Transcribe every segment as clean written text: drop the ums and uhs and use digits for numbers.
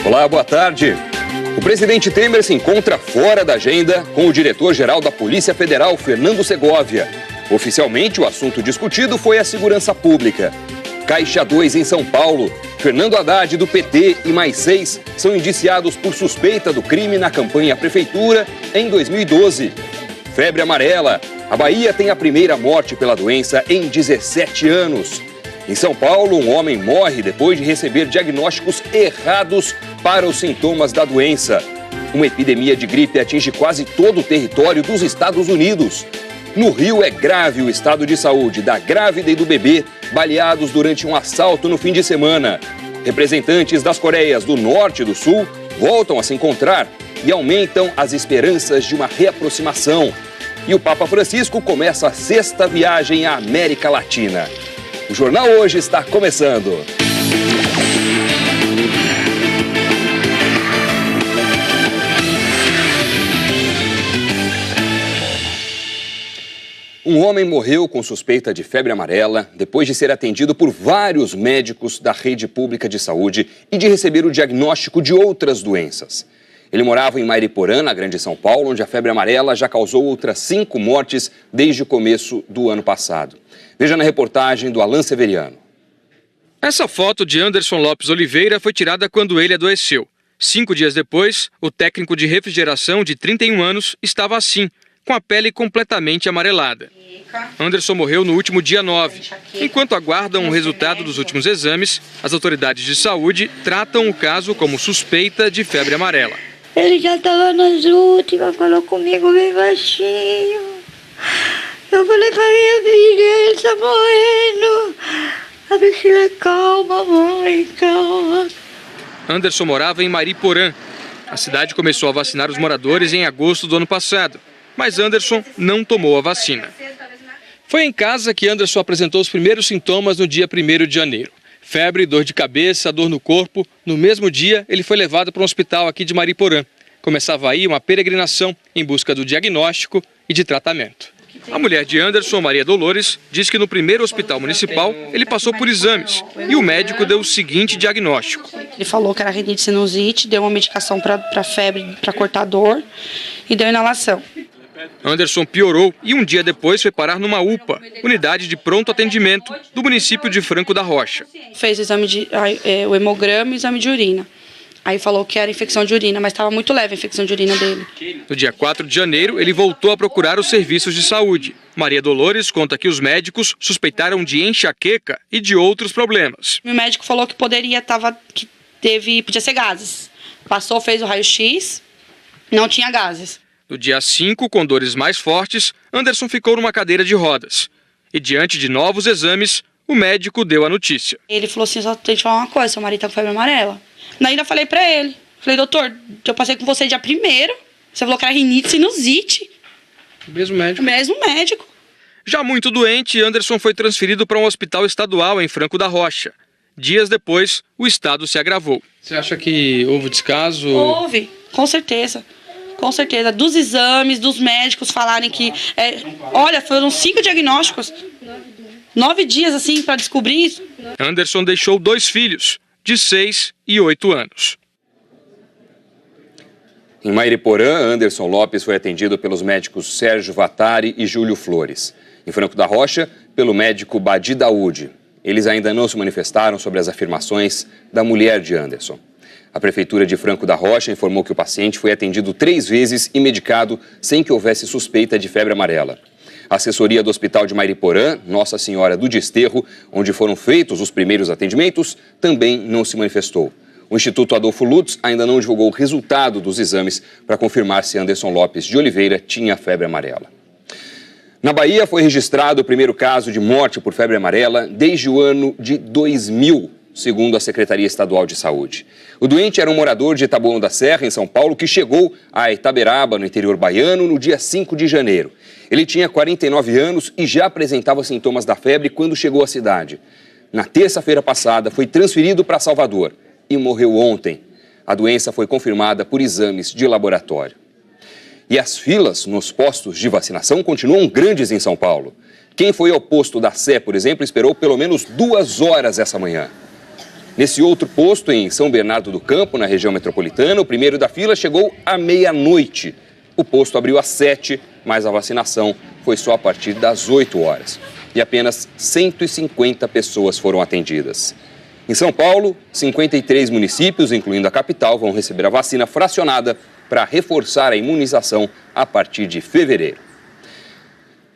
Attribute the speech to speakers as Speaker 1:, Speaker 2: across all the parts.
Speaker 1: Olá, boa tarde. O presidente Temer se encontra fora da agenda com o diretor-geral da Polícia Federal, Fernando Segovia. Oficialmente, o assunto discutido foi a segurança pública. Caixa 2 em São Paulo. Fernando Haddad, do PT, e mais 6 são indiciados por suspeita do crime na campanha à prefeitura em 2012. Febre amarela. A Bahia tem a primeira morte pela doença em 17 anos. Em São Paulo, um homem morre depois de receber diagnósticos errados para os sintomas da doença. Uma epidemia de gripe atinge quase todo o território dos Estados Unidos. No Rio, é grave o estado de saúde da grávida e do bebê, baleados durante um assalto no fim de semana. Representantes das Coreias do Norte e do Sul voltam a se encontrar e aumentam as esperanças de uma reaproximação. E o Papa Francisco começa a 6ª viagem à América Latina. O Jornal Hoje está começando. Um homem morreu com suspeita de febre amarela depois de ser atendido por vários médicos da rede pública de saúde e de receber o diagnóstico de outras doenças. Ele morava em Mariporã, na Grande São Paulo, onde a febre amarela já causou outras 5 mortes desde o começo do ano passado. Veja na reportagem do Alan Severiano.
Speaker 2: Essa foto de Anderson Lopes Oliveira foi tirada quando ele adoeceu. 5 dias depois, o técnico de refrigeração de 31 anos estava assim, com a pele completamente amarelada. Anderson morreu no último dia 9. Enquanto aguardam o resultado dos últimos exames, as autoridades de saúde tratam o caso como suspeita de febre amarela.
Speaker 3: Ele já estava nas últimas, falou comigo bem baixinho. Eu falei pra minha filha, ele está morrendo. A filha, calma, mãe, calma.
Speaker 2: Anderson morava em Mariporã. A cidade começou a vacinar os moradores em agosto do ano passado, mas Anderson não tomou a vacina. Foi em casa que Anderson apresentou os primeiros sintomas no dia 1º de janeiro. Febre, dor de cabeça, dor no corpo. No mesmo dia, ele foi levado para um hospital aqui de Mariporã. Começava aí uma peregrinação em busca do diagnóstico e de tratamento. A mulher de Anderson, Maria Dolores, diz que no primeiro hospital municipal ele passou por exames e o médico deu o seguinte diagnóstico.
Speaker 4: Ele falou que era rinite sinusite, deu uma medicação para febre, para cortar dor e deu inalação.
Speaker 2: Anderson piorou e um dia depois foi parar numa UPA, unidade de pronto atendimento do município de Franco da Rocha.
Speaker 4: Fez o hemograma e o exame de urina. Aí falou que era infecção de urina, mas estava muito leve a infecção de urina dele.
Speaker 2: No dia 4 de janeiro, ele voltou a procurar os serviços de saúde. Maria Dolores conta que os médicos suspeitaram de enxaqueca e de outros problemas.
Speaker 4: O médico falou que podia ser gases. Passou, fez o raio-x, não tinha gases.
Speaker 2: No dia 5, com dores mais fortes, Anderson ficou numa cadeira de rodas. E diante de novos exames, o médico deu a notícia.
Speaker 4: Ele falou assim, só tem que falar uma coisa, seu marido tá com febre amarela. Daí ainda falei pra ele, doutor, eu passei com você dia 1º, você falou que era rinite sinusite.
Speaker 2: O mesmo médico?
Speaker 4: O mesmo médico.
Speaker 2: Já muito doente, Anderson foi transferido para um hospital estadual em Franco da Rocha. Dias depois, o estado se agravou. Você acha que houve descaso?
Speaker 4: Houve, com certeza. Com certeza, dos exames, dos médicos falarem que... olha, foram 5 diagnósticos. 9 dias, assim, para descobrir isso.
Speaker 2: Anderson deixou 2 filhos, de 6 e 8 anos.
Speaker 1: Em Mariporã, Anderson Lopes foi atendido pelos médicos Sérgio Vatari e Júlio Flores. Em Franco da Rocha, pelo médico Badi Daúde. Eles ainda não se manifestaram sobre as afirmações da mulher de Anderson. A Prefeitura de Franco da Rocha informou que o paciente foi atendido 3 vezes e medicado sem que houvesse suspeita de febre amarela. A assessoria do Hospital de Mariporã, Nossa Senhora do Desterro, onde foram feitos os primeiros atendimentos, também não se manifestou. O Instituto Adolfo Lutz ainda não divulgou o resultado dos exames para confirmar se Anderson Lopes de Oliveira tinha febre amarela. Na Bahia foi registrado o primeiro caso de morte por febre amarela desde o ano de 2000. Segundo a Secretaria Estadual de Saúde. O doente era um morador de Taboão da Serra, em São Paulo, que chegou a Itaberaba, no interior baiano, no dia 5 de janeiro. Ele tinha 49 anos e já apresentava sintomas da febre quando chegou à cidade. Na terça-feira passada, foi transferido para Salvador e morreu ontem. A doença foi confirmada por exames de laboratório. E as filas nos postos de vacinação continuam grandes em São Paulo. Quem foi ao posto da Sé, por exemplo, esperou pelo menos 2 horas essa manhã. Nesse outro posto, em São Bernardo do Campo, na região metropolitana, o primeiro da fila chegou à meia-noite. O posto abriu às 7, mas a vacinação foi só a partir das 8 horas. E apenas 150 pessoas foram atendidas. Em São Paulo, 53 municípios, incluindo a capital, vão receber a vacina fracionada para reforçar a imunização a partir de fevereiro.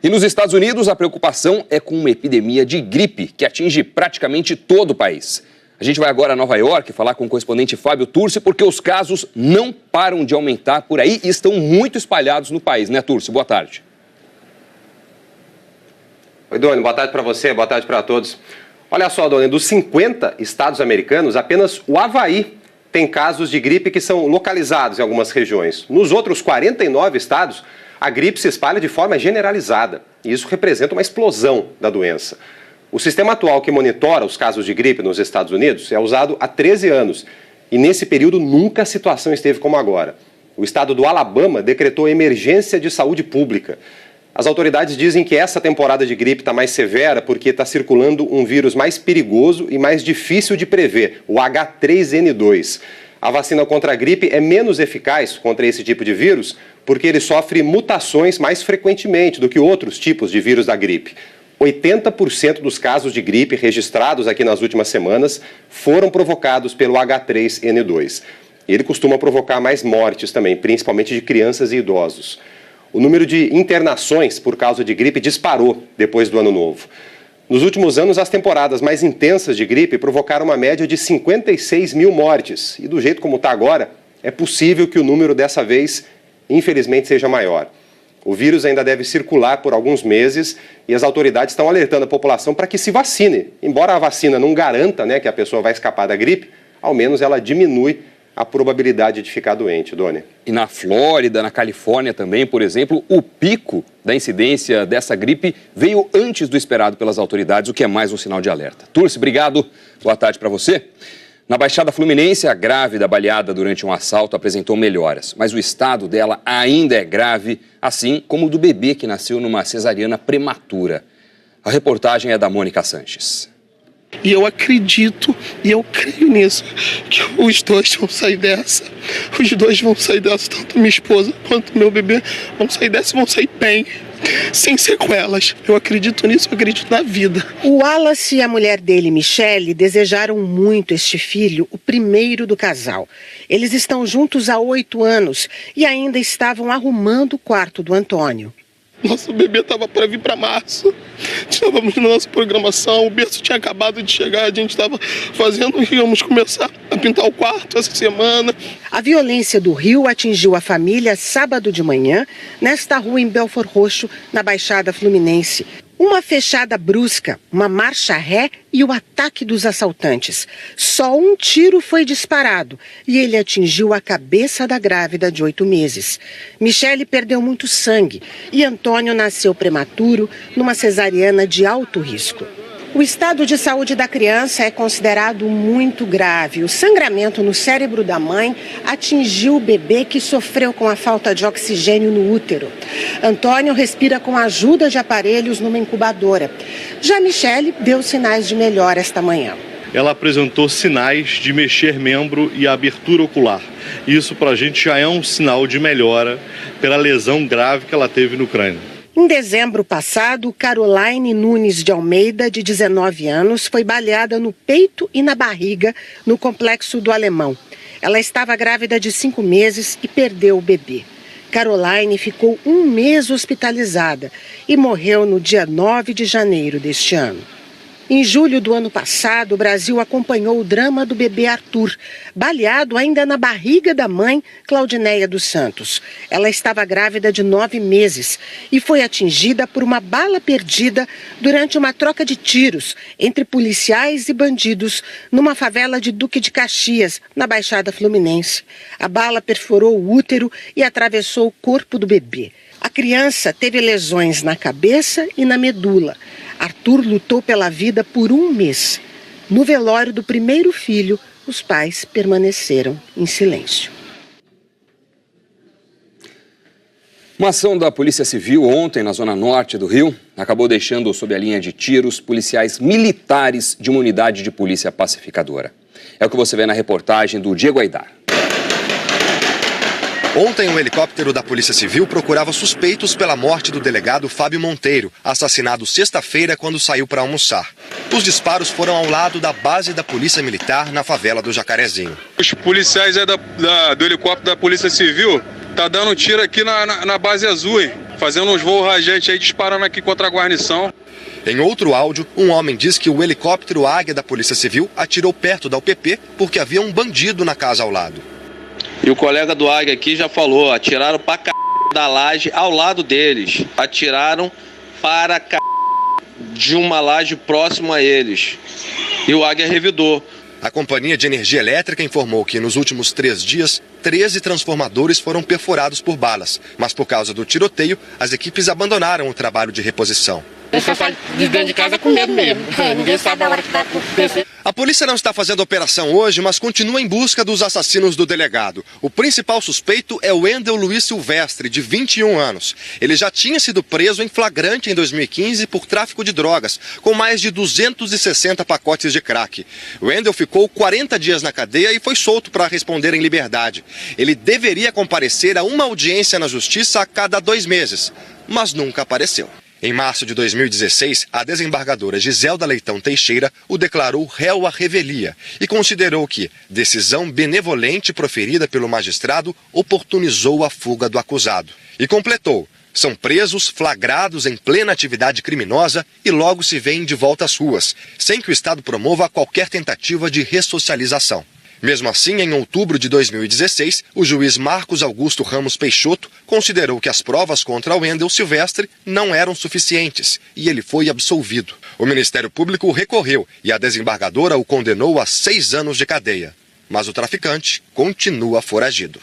Speaker 1: E nos Estados Unidos, a preocupação é com uma epidemia de gripe que atinge praticamente todo o país. A gente vai agora a Nova York falar com o correspondente Fábio Turci, porque os casos não param de aumentar por aí e estão muito espalhados no país, né, Turci? Boa tarde.
Speaker 5: Oi, Doni, boa tarde para você, boa tarde para todos. Olha só, Doni, dos 50 estados americanos, apenas o Havaí tem casos de gripe que são localizados em algumas regiões. Nos outros 49 estados, a gripe se espalha de forma generalizada e isso representa uma explosão da doença. O sistema atual que monitora os casos de gripe nos Estados Unidos é usado há 13 anos e nesse período nunca a situação esteve como agora. O estado do Alabama decretou emergência de saúde pública. As autoridades dizem que essa temporada de gripe está mais severa porque está circulando um vírus mais perigoso e mais difícil de prever, o H3N2. A vacina contra a gripe é menos eficaz contra esse tipo de vírus porque ele sofre mutações mais frequentemente do que outros tipos de vírus da gripe. 80% dos casos de gripe registrados aqui nas últimas semanas foram provocados pelo H3N2. Ele costuma provocar mais mortes também, principalmente de crianças e idosos. O número de internações por causa de gripe disparou depois do Ano Novo. Nos últimos anos, as temporadas mais intensas de gripe provocaram uma média de 56 mil mortes. E do jeito como está agora, é possível que o número dessa vez, infelizmente, seja maior. O vírus ainda deve circular por alguns meses e as autoridades estão alertando a população para que se vacine. Embora a vacina não garanta, que a pessoa vai escapar da gripe, ao menos ela diminui a probabilidade de ficar doente, Doni.
Speaker 1: E na Flórida, na Califórnia também, por exemplo, o pico da incidência dessa gripe veio antes do esperado pelas autoridades, o que é mais um sinal de alerta. Turci, obrigado. Boa tarde para você. Na Baixada Fluminense, a grávida baleada durante um assalto apresentou melhoras, mas o estado dela ainda é grave, assim como o do bebê que nasceu numa cesariana prematura. A reportagem é da Mônica Sanches.
Speaker 6: E eu acredito e eu creio nisso, que os dois vão sair dessa. Os dois vão sair dessa, tanto minha esposa quanto meu bebê vão sair dessa e vão sair bem, sem sequelas. Eu acredito nisso, eu acredito na vida.
Speaker 7: O Wallace e a mulher dele, Michele, desejaram muito este filho, o primeiro do casal. Eles estão juntos há 8 anos e ainda estavam arrumando o quarto do Antônio.
Speaker 6: Nosso bebê estava para vir para março. Estávamos na nossa programação, o berço tinha acabado de chegar, a gente estava fazendo, íamos começar a pintar o quarto essa semana.
Speaker 7: A violência do Rio atingiu a família sábado de manhã, nesta rua em Belford Roxo, na Baixada Fluminense. Uma fechada brusca, uma marcha ré e o ataque dos assaltantes. Só um tiro foi disparado e ele atingiu a cabeça da grávida de 8 meses. Michele perdeu muito sangue e Antônio nasceu prematuro numa cesariana de alto risco. O estado de saúde da criança é considerado muito grave. O sangramento no cérebro da mãe atingiu o bebê que sofreu com a falta de oxigênio no útero. Antônio respira com a ajuda de aparelhos numa incubadora. Já Michele deu sinais de melhora esta manhã.
Speaker 8: Ela apresentou sinais de mexer membro e abertura ocular. Isso para a gente já é um sinal de melhora pela lesão grave que ela teve no crânio.
Speaker 7: Em dezembro passado, Caroline Nunes de Almeida, de 19 anos, foi baleada no peito e na barriga no Complexo do Alemão. Ela estava grávida de 5 meses e perdeu o bebê. Caroline ficou 1 mês hospitalizada e morreu no dia 9 de janeiro deste ano. Em julho do ano passado, o Brasil acompanhou o drama do bebê Arthur, baleado ainda na barriga da mãe, Claudineia dos Santos. Ela estava grávida de 9 meses e foi atingida por uma bala perdida durante uma troca de tiros entre policiais e bandidos numa favela de Duque de Caxias, na Baixada Fluminense. A bala perfurou o útero e atravessou o corpo do bebê. A criança teve lesões na cabeça e na medula. Arthur lutou pela vida por 1 mês. No velório do primeiro filho, os pais permaneceram em silêncio.
Speaker 1: Uma ação da Polícia Civil ontem na zona norte do Rio acabou deixando sob a linha de tiros policiais militares de uma unidade de polícia pacificadora. É o que você vê na reportagem do Diego Aidar.
Speaker 9: Ontem, um helicóptero da Polícia Civil procurava suspeitos pela morte do delegado Fábio Monteiro, assassinado sexta-feira quando saiu para almoçar. Os disparos foram ao lado da base da Polícia Militar na favela do Jacarezinho.
Speaker 10: Os policiais do helicóptero da Polícia Civil tá dando um tiro aqui na base azul, hein? Fazendo uns voos rajantes aí, disparando aqui contra a guarnição.
Speaker 9: Em outro áudio, um homem diz que o helicóptero Águia da Polícia Civil atirou perto da UPP porque havia um bandido na casa ao lado.
Speaker 11: E o colega do Águia aqui já falou, atiraram pra da laje ao lado deles. Atiraram para de uma laje próximo a eles. E o Águia revidou.
Speaker 9: A Companhia de Energia Elétrica informou que nos últimos 3 dias, 13 transformadores foram perfurados por balas. Mas por causa do tiroteio, as equipes abandonaram o trabalho de reposição.
Speaker 12: Você sai de dentro de casa com medo mesmo. Ninguém sabe a hora que vai acontecer.
Speaker 9: A polícia não está fazendo operação hoje, mas continua em busca dos assassinos do delegado. O principal suspeito é o Wendel Luiz Silvestre, de 21 anos. Ele já tinha sido preso em flagrante em 2015 por tráfico de drogas, com mais de 260 pacotes de crack. O Wendel ficou 40 dias na cadeia e foi solto para responder em liberdade. Ele deveria comparecer a uma audiência na justiça a cada 2 meses, mas nunca apareceu. Em março de 2016, a desembargadora Giselda Leitão Teixeira o declarou réu à revelia e considerou que decisão benevolente proferida pelo magistrado oportunizou a fuga do acusado. E completou: são presos, flagrados em plena atividade criminosa e logo se veem de volta às ruas, sem que o Estado promova qualquer tentativa de ressocialização. Mesmo assim, em outubro de 2016, o juiz Marcos Augusto Ramos Peixoto considerou que as provas contra o Wendel Silvestre não eram suficientes e ele foi absolvido. O Ministério Público recorreu e a desembargadora o condenou a 6 anos de cadeia. Mas o traficante continua foragido.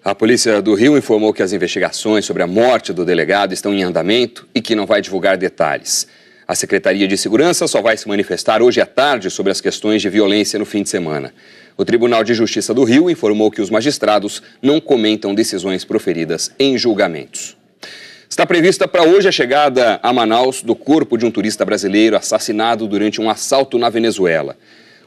Speaker 1: A Polícia do Rio informou que as investigações sobre a morte do delegado estão em andamento e que não vai divulgar detalhes. A Secretaria de Segurança só vai se manifestar hoje à tarde sobre as questões de violência no fim de semana. O Tribunal de Justiça do Rio informou que os magistrados não comentam decisões proferidas em julgamentos. Está prevista para hoje a chegada a Manaus do corpo de um turista brasileiro assassinado durante um assalto na Venezuela.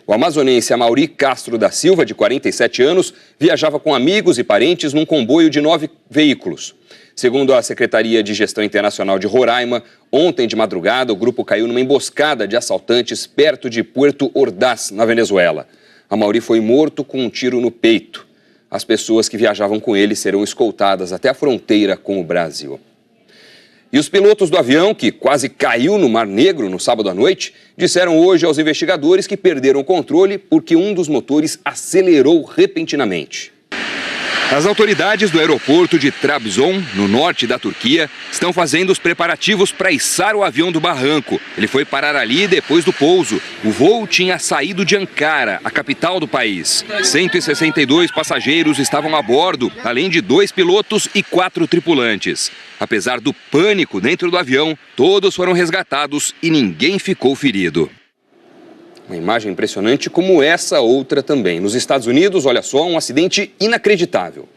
Speaker 1: O amazonense Amaury Castro da Silva, de 47 anos, viajava com amigos e parentes num comboio de 9 veículos. Segundo a Secretaria de Gestão Internacional de Roraima, ontem de madrugada o grupo caiu numa emboscada de assaltantes perto de Puerto Ordaz, na Venezuela. Amaury foi morto com um tiro no peito. As pessoas que viajavam com ele serão escoltadas até a fronteira com o Brasil. E os pilotos do avião, que quase caiu no Mar Negro no sábado à noite, disseram hoje aos investigadores que perderam o controle porque um dos motores acelerou repentinamente. As autoridades do aeroporto de Trabzon, no norte da Turquia, estão fazendo os preparativos para içar o avião do barranco. Ele foi parar ali depois do pouso. O voo tinha saído de Ankara, a capital do país. 162 passageiros estavam a bordo, além de 2 pilotos e 4 tripulantes. Apesar do pânico dentro do avião, todos foram resgatados e ninguém ficou ferido. Uma imagem impressionante como essa outra também. Nos Estados Unidos, olha só, um acidente inacreditável.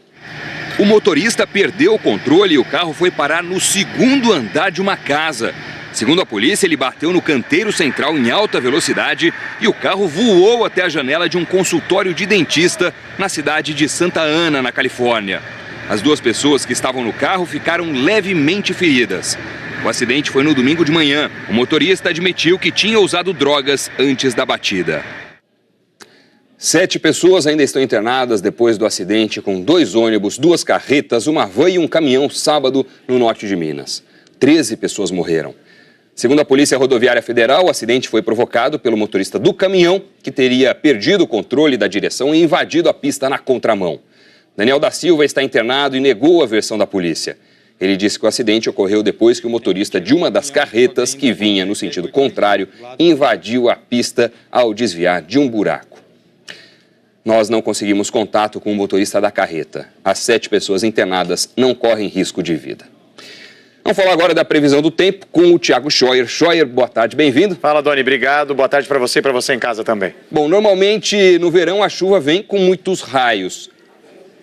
Speaker 1: O motorista perdeu o controle e o carro foi parar no 2º andar de uma casa. Segundo a polícia, ele bateu no canteiro central em alta velocidade e o carro voou até a janela de um consultório de dentista na cidade de Santa Ana, na Califórnia. As 2 pessoas que estavam no carro ficaram levemente feridas. O acidente foi no domingo de manhã. O motorista admitiu que tinha usado drogas antes da batida. 7 pessoas ainda estão internadas depois do acidente com 2 ônibus, 2 carretas, uma van e um caminhão sábado no norte de Minas. 13 pessoas morreram. Segundo a Polícia Rodoviária Federal, o acidente foi provocado pelo motorista do caminhão, que teria perdido o controle da direção e invadido a pista na contramão. Daniel da Silva está internado e negou a versão da polícia. Ele disse que o acidente ocorreu depois que o motorista de uma das carretas, que vinha no sentido contrário, invadiu a pista ao desviar de um buraco. Nós não conseguimos contato com o motorista da carreta. As 7 pessoas internadas não correm risco de vida. Vamos falar agora da previsão do tempo com o Thiago Scheuer. Scheuer, boa tarde, bem-vindo.
Speaker 13: Fala, Doni, obrigado. Boa tarde para você e para você em casa também.
Speaker 1: Bom, normalmente no verão a chuva vem com muitos raios.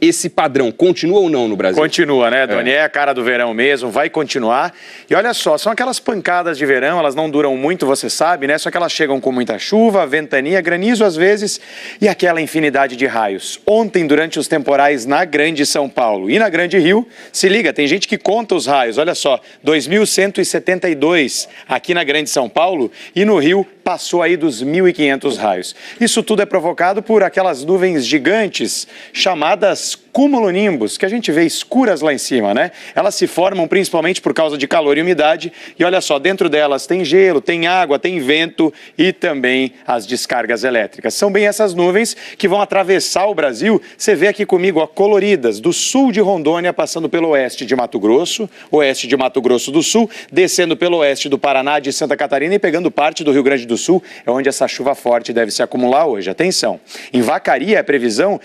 Speaker 1: esse padrão continua ou não no Brasil?
Speaker 13: Continua, né, Doni? É a cara do verão mesmo, vai continuar. E olha só, são aquelas pancadas de verão, elas não duram muito, você sabe, né? Só que elas chegam com muita chuva, ventania, granizo às vezes e aquela infinidade de raios. Ontem, durante os temporais na Grande São Paulo e na Grande Rio, se liga, tem gente que conta os raios, olha só, 2.172 aqui na Grande São Paulo e no Rio passou aí dos 1.500 raios. Isso tudo é provocado por aquelas nuvens gigantes chamadas cumulonimbus, que a gente vê escuras lá em cima, né? Elas se formam principalmente por causa de calor e umidade e olha só, dentro delas tem gelo, tem água, tem vento e também as descargas elétricas. São bem essas nuvens que vão atravessar o Brasil. Você vê aqui comigo, ó, coloridas, do sul de Rondônia, passando pelo oeste de Mato Grosso do Sul, descendo pelo oeste do Paraná, de Santa Catarina e pegando parte do Rio Grande do Sul, é onde essa chuva forte deve se acumular hoje. Atenção, em Vacaria a previsão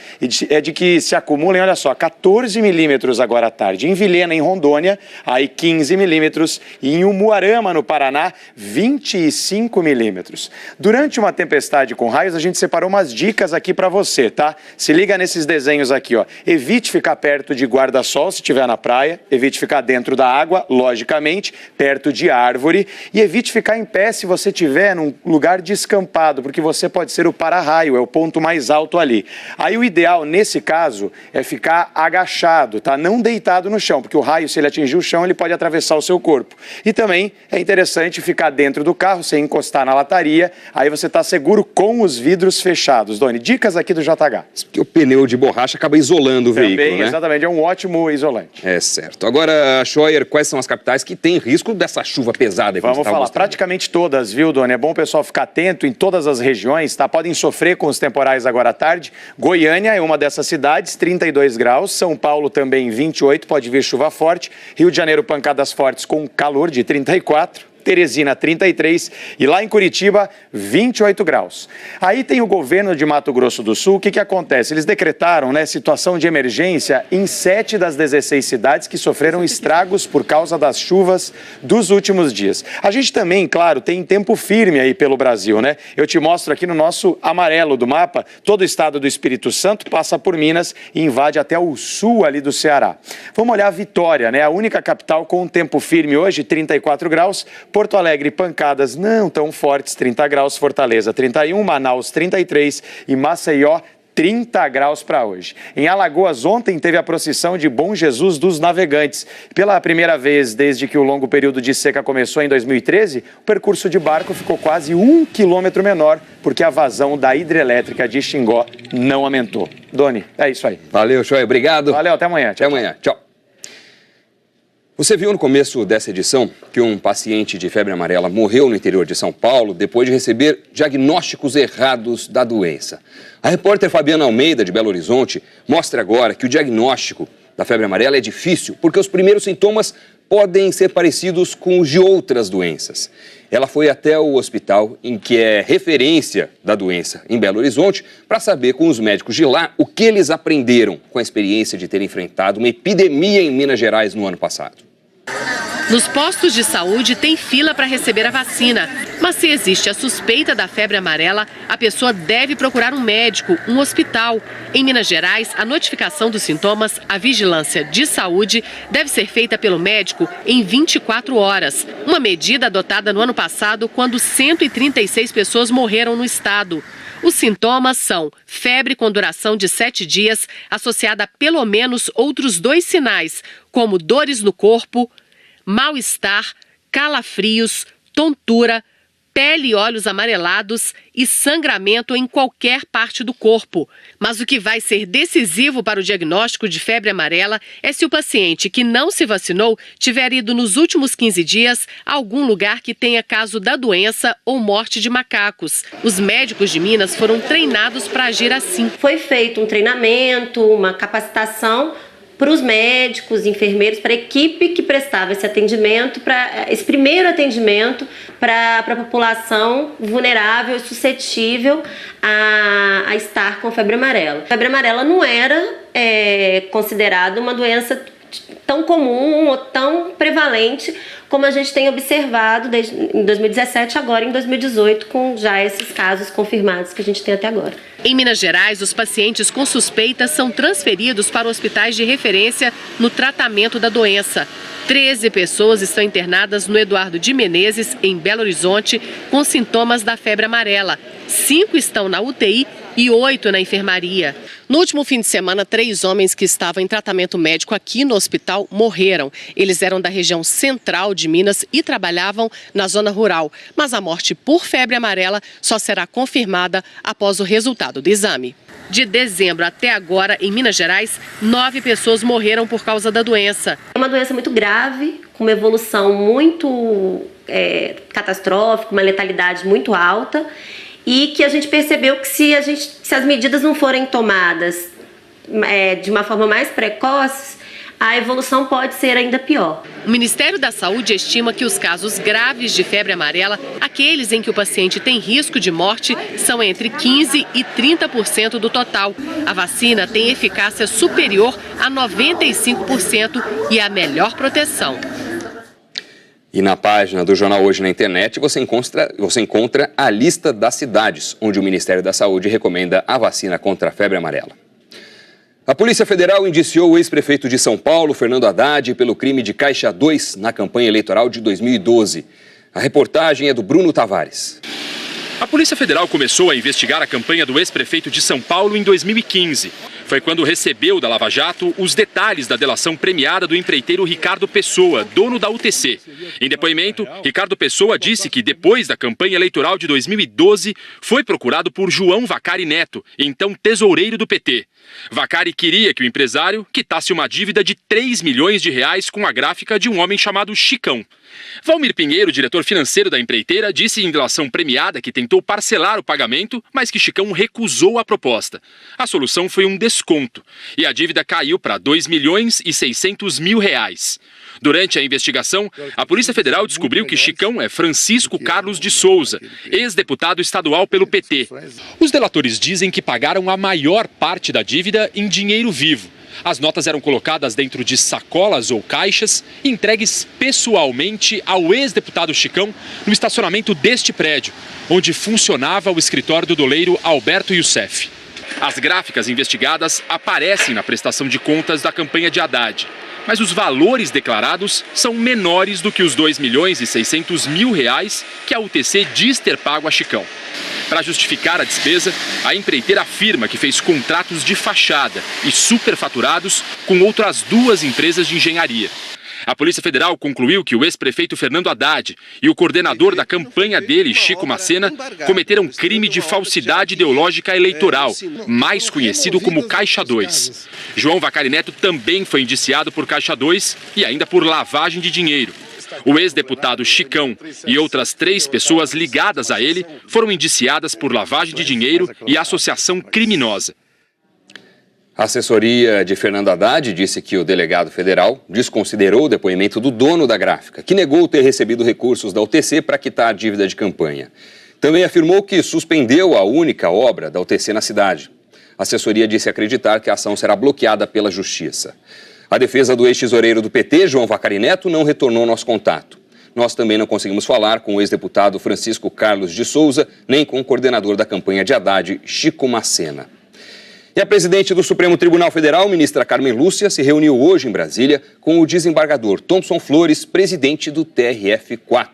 Speaker 13: é de que se acumulem, olha só, 14 milímetros agora à tarde. Em Vilhena, em Rondônia, aí 15 milímetros e em Umuarama, no Paraná, 25 milímetros. Durante uma tempestade com raios, a gente separou umas dicas aqui para você, tá? Se liga nesses desenhos aqui, ó. Evite ficar perto de guarda-sol se estiver na praia, evite ficar dentro da água, logicamente, perto de árvore e evite ficar em pé se você estiver num lugar descampado, porque você pode ser o para-raio, é o ponto mais alto ali. Aí o ideal, nesse caso, é ficar agachado, tá? Não deitado no chão, porque o raio, se ele atingir o chão, ele pode atravessar o seu corpo. E também é interessante ficar dentro do carro, sem encostar na lataria, aí você está seguro com os vidros fechados. Doni, dicas aqui do JH.
Speaker 1: Porque o pneu de borracha acaba isolando o veículo, né?
Speaker 13: Exatamente, é um ótimo isolante.
Speaker 1: É certo. Agora, Scheuer, quais são as capitais que têm risco dessa chuva pesada?
Speaker 13: Vamos falar, praticamente todas, viu, Doni? É bom o pessoal ficar atento em todas as regiões, tá? Podem sofrer com os temporais agora à tarde. Goiânia é uma dessas cidades, 32 graus. São Paulo também 28, pode vir chuva forte. Rio de Janeiro, pancadas fortes com calor de 34. Teresina, 33 e lá em Curitiba, 28 graus. Aí tem o governo de Mato Grosso do Sul, o que acontece? Eles decretaram, né, situação de emergência em 7 das 16 cidades que sofreram estragos por causa das chuvas dos últimos dias. A gente também, claro, tem tempo firme aí pelo Brasil, né? Eu te mostro aqui no nosso amarelo do mapa, todo o estado do Espírito Santo passa por Minas e invade até o sul ali do Ceará. Vamos olhar a Vitória, né? A única capital com tempo firme hoje, 34 graus. Porto Alegre, pancadas não tão fortes, 30 graus, Fortaleza 31, Manaus 33 e Maceió 30 graus para hoje. Em Alagoas, ontem teve a procissão de Bom Jesus dos Navegantes. Pela primeira vez desde que o longo período de seca começou em 2013, o percurso de barco ficou quase 1 quilômetro menor, porque a vazão da hidrelétrica de Xingó não aumentou. Doni, é isso aí.
Speaker 1: Valeu, Scheuer, obrigado.
Speaker 13: Valeu, até amanhã.
Speaker 1: Até amanhã, tchau. Você viu no começo dessa edição que um paciente de febre amarela morreu no interior de São Paulo depois de receber diagnósticos errados da doença. A repórter Fabiana Almeida, de Belo Horizonte, mostra agora que o diagnóstico da febre amarela é difícil porque os primeiros sintomas podem ser parecidos com os de outras doenças. Ela foi até o hospital em que é referência da doença em Belo Horizonte para saber com os médicos de lá o que eles aprenderam com a experiência de ter enfrentado uma epidemia em Minas Gerais no ano passado.
Speaker 14: Nos postos de saúde tem fila para receber a vacina, mas se existe a suspeita da febre amarela, a pessoa deve procurar um médico, um hospital. Em Minas Gerais, a notificação dos sintomas, a vigilância de saúde, deve ser feita pelo médico em 24 horas. Uma medida adotada no ano passado, quando 136 pessoas morreram no estado. Os sintomas são febre com duração de 7 dias, associada a pelo menos outros 2 sinais, como dores no corpo, mal-estar, calafrios, tontura, pele e olhos amarelados e sangramento em qualquer parte do corpo. Mas o que vai ser decisivo para o diagnóstico de febre amarela é se o paciente que não se vacinou tiver ido nos últimos 15 dias a algum lugar que tenha caso da doença ou morte de macacos. Os médicos de Minas foram treinados para agir assim.
Speaker 15: Foi feito um treinamento, uma capacitação para os médicos, enfermeiros, para a equipe que prestava esse atendimento, para esse primeiro atendimento para a população vulnerável e suscetível a estar com febre amarela. A febre amarela não era considerada uma doença tão comum ou tão prevalente como a gente tem observado desde em 2017, agora em 2018, com já esses casos confirmados que a gente tem até agora.
Speaker 14: Em Minas Gerais, os pacientes com suspeitas são transferidos para hospitais de referência no tratamento da doença. 13 pessoas estão internadas no Eduardo de Menezes, em Belo Horizonte, com sintomas da febre amarela. 5 estão na UTI e 8 na enfermaria. No último fim de semana, 3 homens que estavam em tratamento médico aqui no hospital morreram. Eles eram da região central de Minas e trabalhavam na zona rural. Mas a morte por febre amarela só será confirmada após o resultado do exame. De dezembro até agora, em Minas Gerais, 9 pessoas morreram por causa da doença.
Speaker 15: É uma doença muito grave, com uma evolução muito catastrófica, uma letalidade muito alta, e que a gente percebeu que se as medidas não forem tomadas de uma forma mais precoce, a evolução pode ser ainda pior.
Speaker 14: O Ministério da Saúde estima que os casos graves de febre amarela, aqueles em que o paciente tem risco de morte, são entre 15% e 30% do total. A vacina tem eficácia superior a 95% e a melhor proteção.
Speaker 1: E na página do Jornal Hoje na internet você encontra a lista das cidades onde o Ministério da Saúde recomenda a vacina contra a febre amarela. A Polícia Federal indiciou o ex-prefeito de São Paulo, Fernando Haddad, pelo crime de Caixa 2 na campanha eleitoral de 2012. A reportagem é do Bruno Tavares.
Speaker 16: A Polícia Federal começou a investigar a campanha do ex-prefeito de São Paulo em 2015. Foi quando recebeu da Lava Jato os detalhes da delação premiada do empreiteiro Ricardo Pessoa, dono da UTC. Em depoimento, Ricardo Pessoa disse que depois da campanha eleitoral de 2012, foi procurado por João Vacari Neto, então tesoureiro do PT. Vacari queria que o empresário quitasse uma dívida de 3 milhões de reais com a gráfica de um homem chamado Chicão. Valmir Pinheiro, diretor financeiro da empreiteira, disse em delação premiada que tentou parcelar o pagamento, mas que Chicão recusou a proposta. A solução foi um desconto e a dívida caiu para 2 milhões e 600 mil reais. Durante a investigação, a Polícia Federal descobriu que Chicão é Francisco Carlos de Souza, ex-deputado estadual pelo PT. Os delatores dizem que pagaram a maior parte da dívida em dinheiro vivo. As notas eram colocadas dentro de sacolas ou caixas e entregues pessoalmente ao ex-deputado Chicão no estacionamento deste prédio, onde funcionava o escritório do doleiro Alberto Youssef. As gráficas investigadas aparecem na prestação de contas da campanha de Haddad, mas os valores declarados são menores do que os 2 milhões e 600 mil reais que a UTC diz ter pago a Chicão. Para justificar a despesa, a empreiteira afirma que fez contratos de fachada e superfaturados com outras 2 empresas de engenharia. A Polícia Federal concluiu que o ex-prefeito Fernando Haddad e o coordenador da campanha dele, Chico Macena, cometeram crime de falsidade ideológica eleitoral, mais conhecido como Caixa 2. João Vacari Neto também foi indiciado por Caixa 2 e ainda por lavagem de dinheiro. O ex-deputado Chicão e outras 3 pessoas ligadas a ele foram indiciadas por lavagem de dinheiro e associação criminosa.
Speaker 1: A assessoria de Fernando Haddad disse que o delegado federal desconsiderou o depoimento do dono da gráfica, que negou ter recebido recursos da UTC para quitar a dívida de campanha. Também afirmou que suspendeu a única obra da UTC na cidade. A assessoria disse acreditar que a ação será bloqueada pela Justiça. A defesa do ex-tesoureiro do PT, João Vacari Neto, não retornou nosso contato. Nós também não conseguimos falar com o ex-deputado Francisco Carlos de Souza, nem com o coordenador da campanha de Haddad, Chico Macena. E a presidente do Supremo Tribunal Federal, ministra Carmen Lúcia, se reuniu hoje em Brasília com o desembargador Thomson Flores, presidente do TRF4.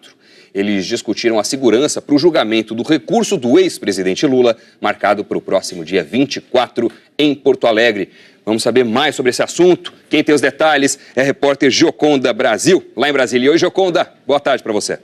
Speaker 1: Eles discutiram a segurança para o julgamento do recurso do ex-presidente Lula, marcado para o próximo dia 24, em Porto Alegre. Vamos saber mais sobre esse assunto. Quem tem os detalhes é a repórter Gioconda Brasil, lá em Brasília. Oi, Gioconda, boa tarde para você.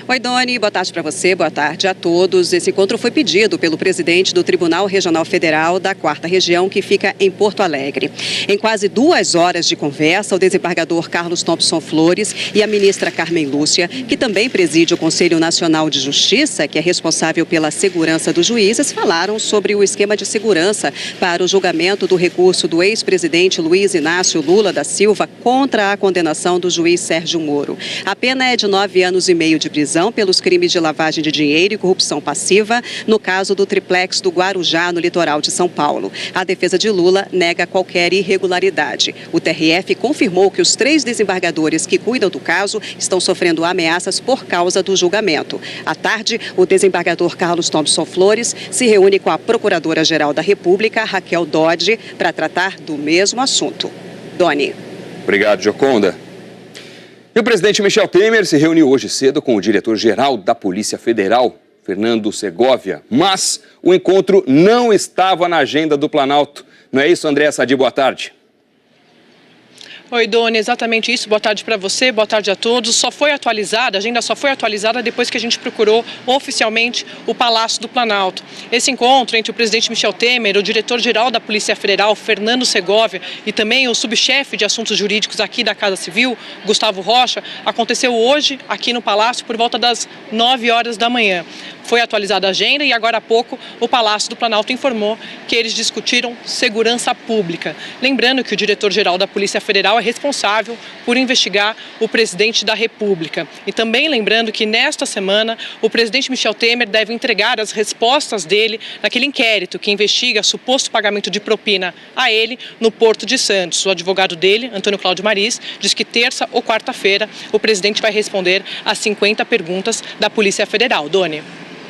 Speaker 17: Oi, Doni, boa tarde para você, boa tarde a todos. Esse encontro foi pedido pelo presidente do Tribunal Regional Federal da 4ª Região, que fica em Porto Alegre. Em quase 2 horas de conversa, o desembargador Carlos Thomson Flores e a ministra Carmen Lúcia, que também preside o Conselho Nacional de Justiça, que é responsável pela segurança dos juízes, falaram sobre o esquema de segurança para o julgamento do recurso do ex-presidente Luiz Inácio Lula da Silva contra a condenação do juiz Sérgio Moro. A pena é de 9 anos e meio de prisão prisão pelos crimes de lavagem de dinheiro e corrupção passiva no caso do triplex do Guarujá, no litoral de São Paulo. A defesa de Lula nega qualquer irregularidade. O TRF confirmou que os 3 desembargadores que cuidam do caso estão sofrendo ameaças por causa do julgamento. À tarde, o desembargador Carlos Thompson Flores se reúne com a Procuradora-Geral da República, Raquel Dodge, para tratar do mesmo assunto. Doni.
Speaker 1: Obrigado, Gioconda. E o presidente Michel Temer se reuniu hoje cedo com o diretor-geral da Polícia Federal, Fernando Segovia, mas o encontro não estava na agenda do Planalto. Não é isso, Andréa Sadi? Boa tarde.
Speaker 18: Oi, Doni, exatamente isso. Boa tarde para você, boa tarde a todos. A agenda só foi atualizada depois que a gente procurou oficialmente o Palácio do Planalto. Esse encontro entre o presidente Michel Temer, o diretor-geral da Polícia Federal, Fernando Segovia, e também o subchefe de assuntos jurídicos aqui da Casa Civil, Gustavo Rocha, aconteceu hoje aqui no Palácio por volta das 9 horas da manhã. Foi atualizada a agenda e agora há pouco o Palácio do Planalto informou que eles discutiram segurança pública. Lembrando que o diretor-geral da Polícia Federal é responsável por investigar o presidente da República. E também lembrando que nesta semana o presidente Michel Temer deve entregar as respostas dele naquele inquérito que investiga suposto pagamento de propina a ele no Porto de Santos. O advogado dele, Antônio Cláudio Maris, diz que terça ou quarta-feira o presidente vai responder às 50 perguntas da Polícia Federal. Doni.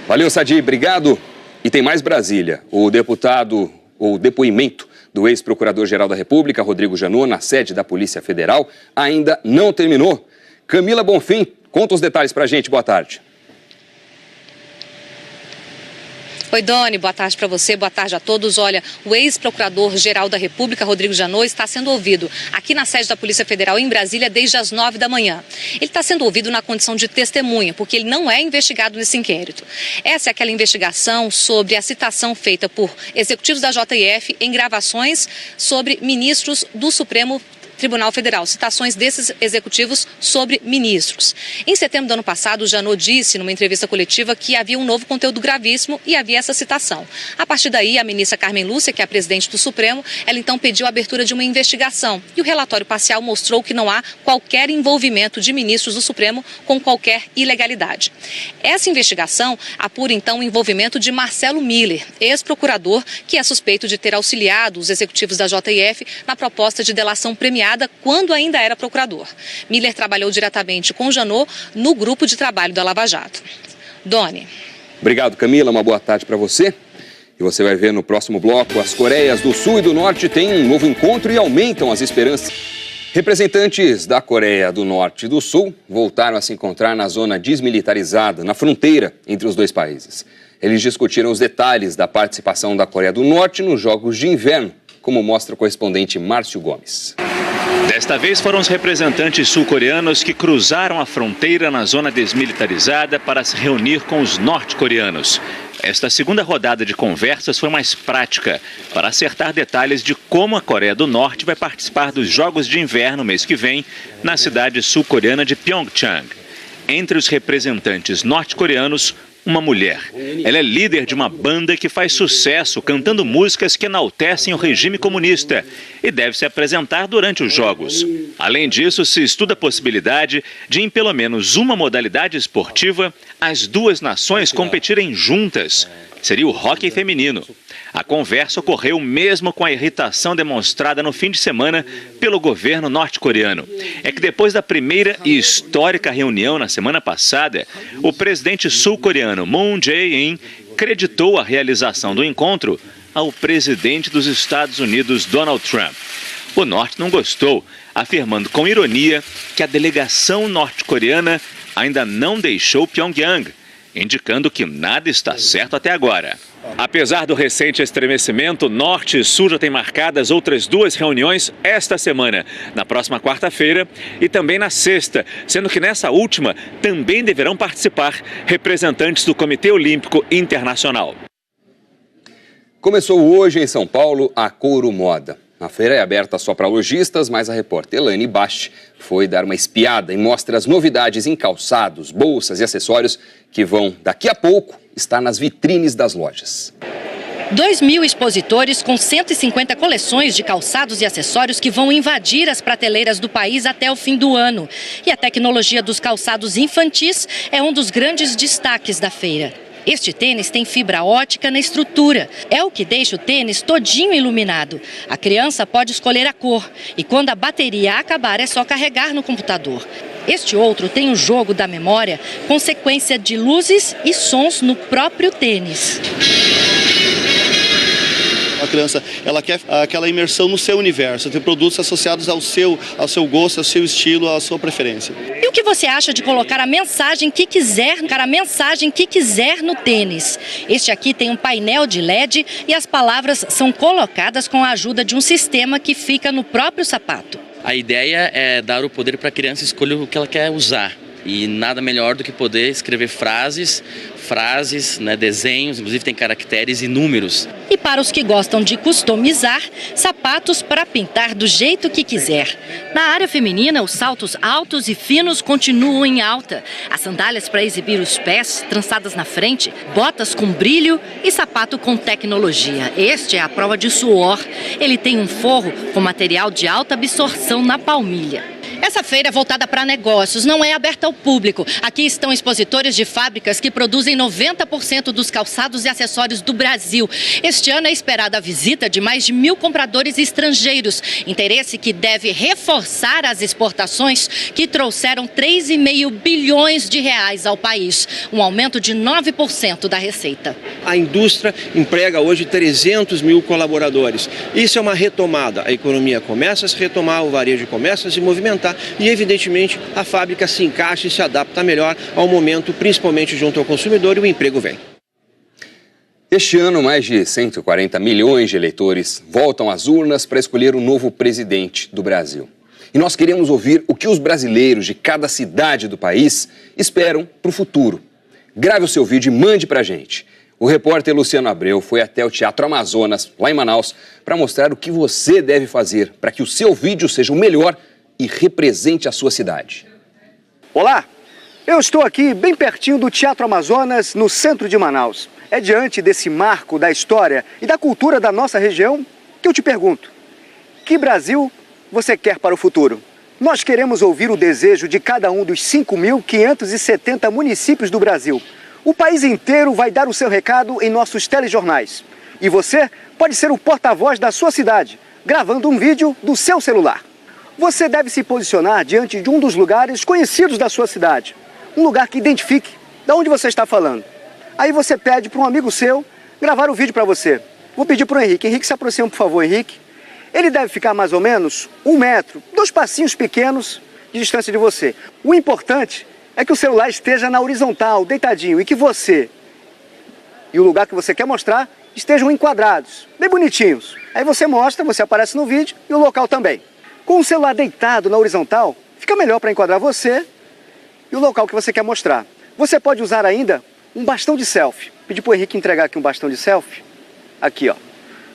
Speaker 1: Valeu, Sadi, obrigado. E tem mais Brasília. O depoimento do ex-procurador-geral da República, Rodrigo Janot, na sede da Polícia Federal, ainda não terminou. Camila Bonfim, conta os detalhes pra gente. Boa tarde.
Speaker 19: Oi, Doni, boa tarde para você, boa tarde a todos. Olha, o ex-procurador-geral da República, Rodrigo Janot, está sendo ouvido aqui na sede da Polícia Federal em Brasília desde as 9 da manhã. Ele está sendo ouvido na condição de testemunha, porque ele não é investigado nesse inquérito. Essa é aquela investigação sobre a citação feita por executivos da JF em gravações sobre ministros do Supremo Tribunal Federal, citações desses executivos sobre ministros. Em setembro do ano passado, o Janot disse numa entrevista coletiva que havia um novo conteúdo gravíssimo e havia essa citação. A partir daí, a ministra Carmen Lúcia, que é a presidente do Supremo, ela então pediu a abertura de uma investigação e o relatório parcial mostrou que não há qualquer envolvimento de ministros do Supremo com qualquer ilegalidade. Essa investigação apura então o envolvimento de Marcelo Miller, ex-procurador, que é suspeito de ter auxiliado os executivos da JF na proposta de delação premiada quando ainda era procurador. Miller trabalhou diretamente com Janot no grupo de trabalho da Lava Jato. Doni.
Speaker 1: Obrigado, Camila. Uma boa tarde para você. E você vai ver no próximo bloco, as Coreias do Sul e do Norte têm um novo encontro e aumentam as esperanças. Representantes da Coreia do Norte e do Sul voltaram a se encontrar na zona desmilitarizada, na fronteira entre os dois países. Eles discutiram os detalhes da participação da Coreia do Norte nos Jogos de Inverno, como mostra o correspondente Márcio Gomes.
Speaker 20: Desta vez foram os representantes sul-coreanos que cruzaram a fronteira na zona desmilitarizada para se reunir com os norte-coreanos. Esta segunda rodada de conversas foi mais prática, para acertar detalhes de como a Coreia do Norte vai participar dos Jogos de Inverno mês que vem, na cidade sul-coreana de Pyeongchang. Entre os representantes norte-coreanos, uma mulher. Ela é líder de uma banda que faz sucesso cantando músicas que enaltecem o regime comunista e deve se apresentar durante os Jogos. Além disso, se estuda a possibilidade de, em pelo menos uma modalidade esportiva, as duas nações competirem juntas. Seria o hóquei feminino. A conversa ocorreu mesmo com a irritação demonstrada no fim de semana pelo governo norte-coreano. É que depois da primeira e histórica reunião na semana passada, o presidente sul-coreano Moon Jae-in creditou a realização do encontro ao presidente dos Estados Unidos, Donald Trump. O norte não gostou, afirmando com ironia que a delegação norte-coreana ainda não deixou Pyongyang, indicando que nada está certo até agora. Apesar do recente estremecimento, Norte e Sul já têm marcadas outras duas reuniões esta semana, na próxima quarta-feira e também na sexta, sendo que nessa última também deverão participar representantes do Comitê Olímpico Internacional.
Speaker 1: Começou hoje em São Paulo a Couro Moda. A feira é aberta só para lojistas, mas a repórter Elaine Basti foi dar uma espiada e mostra as novidades em calçados, bolsas e acessórios que vão, daqui a pouco, estar nas vitrines das lojas.
Speaker 19: 2.000 expositores com 150 coleções de calçados e acessórios que vão invadir as prateleiras do país até o fim do ano. E a tecnologia dos calçados infantis é um dos grandes destaques da feira. Este tênis tem fibra ótica na estrutura. É o que deixa o tênis todinho iluminado. A criança pode escolher a cor e quando a bateria acabar é só carregar no computador. Este outro tem o jogo da memória com sequência de luzes e sons no próprio tênis.
Speaker 21: A criança, ela quer aquela imersão no seu universo, ter produtos associados ao seu gosto, ao seu estilo, à sua preferência.
Speaker 19: E o que você acha de colocar a mensagem que quiser no tênis? Este aqui tem um painel de LED e as palavras são colocadas com a ajuda de um sistema que fica no próprio sapato.
Speaker 22: A ideia é dar o poder para a criança escolher o que ela quer usar. E nada melhor do que poder escrever frases, né, desenhos, inclusive tem caracteres e números.
Speaker 19: E para os que gostam de customizar, sapatos para pintar do jeito que quiser. Na área feminina, os saltos altos e finos continuam em alta. As sandálias para exibir os pés, trançadas na frente, botas com brilho e sapato com tecnologia. Este é a prova de suor. Ele tem um forro com material de alta absorção na palmilha. Essa feira é voltada para negócios, não é aberta ao público. Aqui estão expositores de fábricas que produzem 90% dos calçados e acessórios do Brasil. Este ano é esperada a visita de mais de 1.000 compradores estrangeiros. Interesse que deve reforçar as exportações que trouxeram 3,5 bilhões de reais ao país. Um aumento de 9% da receita.
Speaker 23: A indústria emprega hoje 300 mil colaboradores. Isso é uma retomada. A economia começa a se retomar, o varejo começa a se movimentar. E, evidentemente, a fábrica se encaixa e se adapta melhor ao momento, principalmente junto ao consumidor, e o emprego vem.
Speaker 1: Este ano, mais de 140 milhões de eleitores voltam às urnas para escolher o novo presidente do Brasil. E nós queremos ouvir o que os brasileiros de cada cidade do país esperam para o futuro. Grave o seu vídeo e mande para a gente. O repórter Luciano Abreu foi até o Teatro Amazonas, lá em Manaus, para mostrar o que você deve fazer para que o seu vídeo seja o melhor e represente a sua cidade.
Speaker 24: Olá, eu estou aqui bem pertinho do Teatro Amazonas, no centro de Manaus. É diante desse marco da história e da cultura da nossa região que eu te pergunto: que Brasil você quer para o futuro? Nós queremos ouvir o desejo de cada um dos 5.570 municípios do Brasil. O país inteiro vai dar o seu recado em nossos telejornais. E você pode ser o porta-voz da sua cidade, gravando um vídeo do seu celular. Você deve se posicionar diante de um dos lugares conhecidos da sua cidade. Um lugar que identifique de onde você está falando. Aí você pede para um amigo seu gravar o vídeo para você. Vou pedir para o Henrique. Henrique, se aproxima, por favor, Henrique. Ele deve ficar mais ou menos 1 metro, 2 passinhos pequenos de distância de você. O importante é que o celular esteja na horizontal, deitadinho, e que você e o lugar que você quer mostrar estejam enquadrados, bem bonitinhos. Aí você mostra, você aparece no vídeo e o local também. Com o celular deitado na horizontal, fica melhor para enquadrar você e o local que você quer mostrar. Você pode usar ainda um bastão de selfie. Pedi para o Henrique entregar aqui um bastão de selfie. Aqui, ó.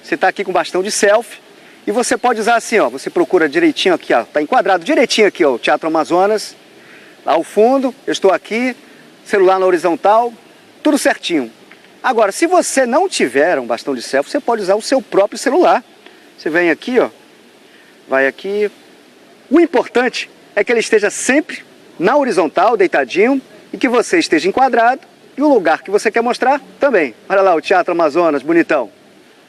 Speaker 24: Você está aqui com o bastão de selfie e você pode usar assim, ó. Você procura direitinho aqui, ó. Está enquadrado direitinho aqui, ó. O Teatro Amazonas. Lá ao fundo, eu estou aqui, celular na horizontal, tudo certinho. Agora, se você não tiver um bastão de selfie, você pode usar o seu próprio celular. Você vem aqui, ó. Vai aqui. O importante é que ele esteja sempre na horizontal, deitadinho, e que você esteja enquadrado e o lugar que você quer mostrar também. Olha lá o Teatro Amazonas, bonitão.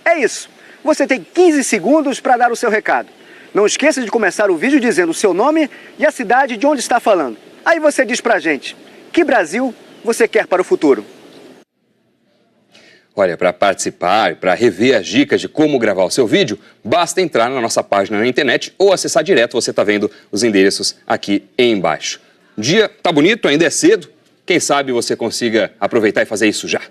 Speaker 24: É isso. Você tem 15 segundos para dar o seu recado. Não esqueça de começar o vídeo dizendo o seu nome e a cidade de onde está falando. Aí você diz pra gente, que Brasil você quer para o futuro?
Speaker 1: Olha, para participar e para rever as dicas de como gravar o seu vídeo, basta entrar na nossa página na internet ou acessar direto, você está vendo os endereços aqui embaixo. O dia tá bonito, ainda é cedo, quem sabe você consiga aproveitar e fazer isso já.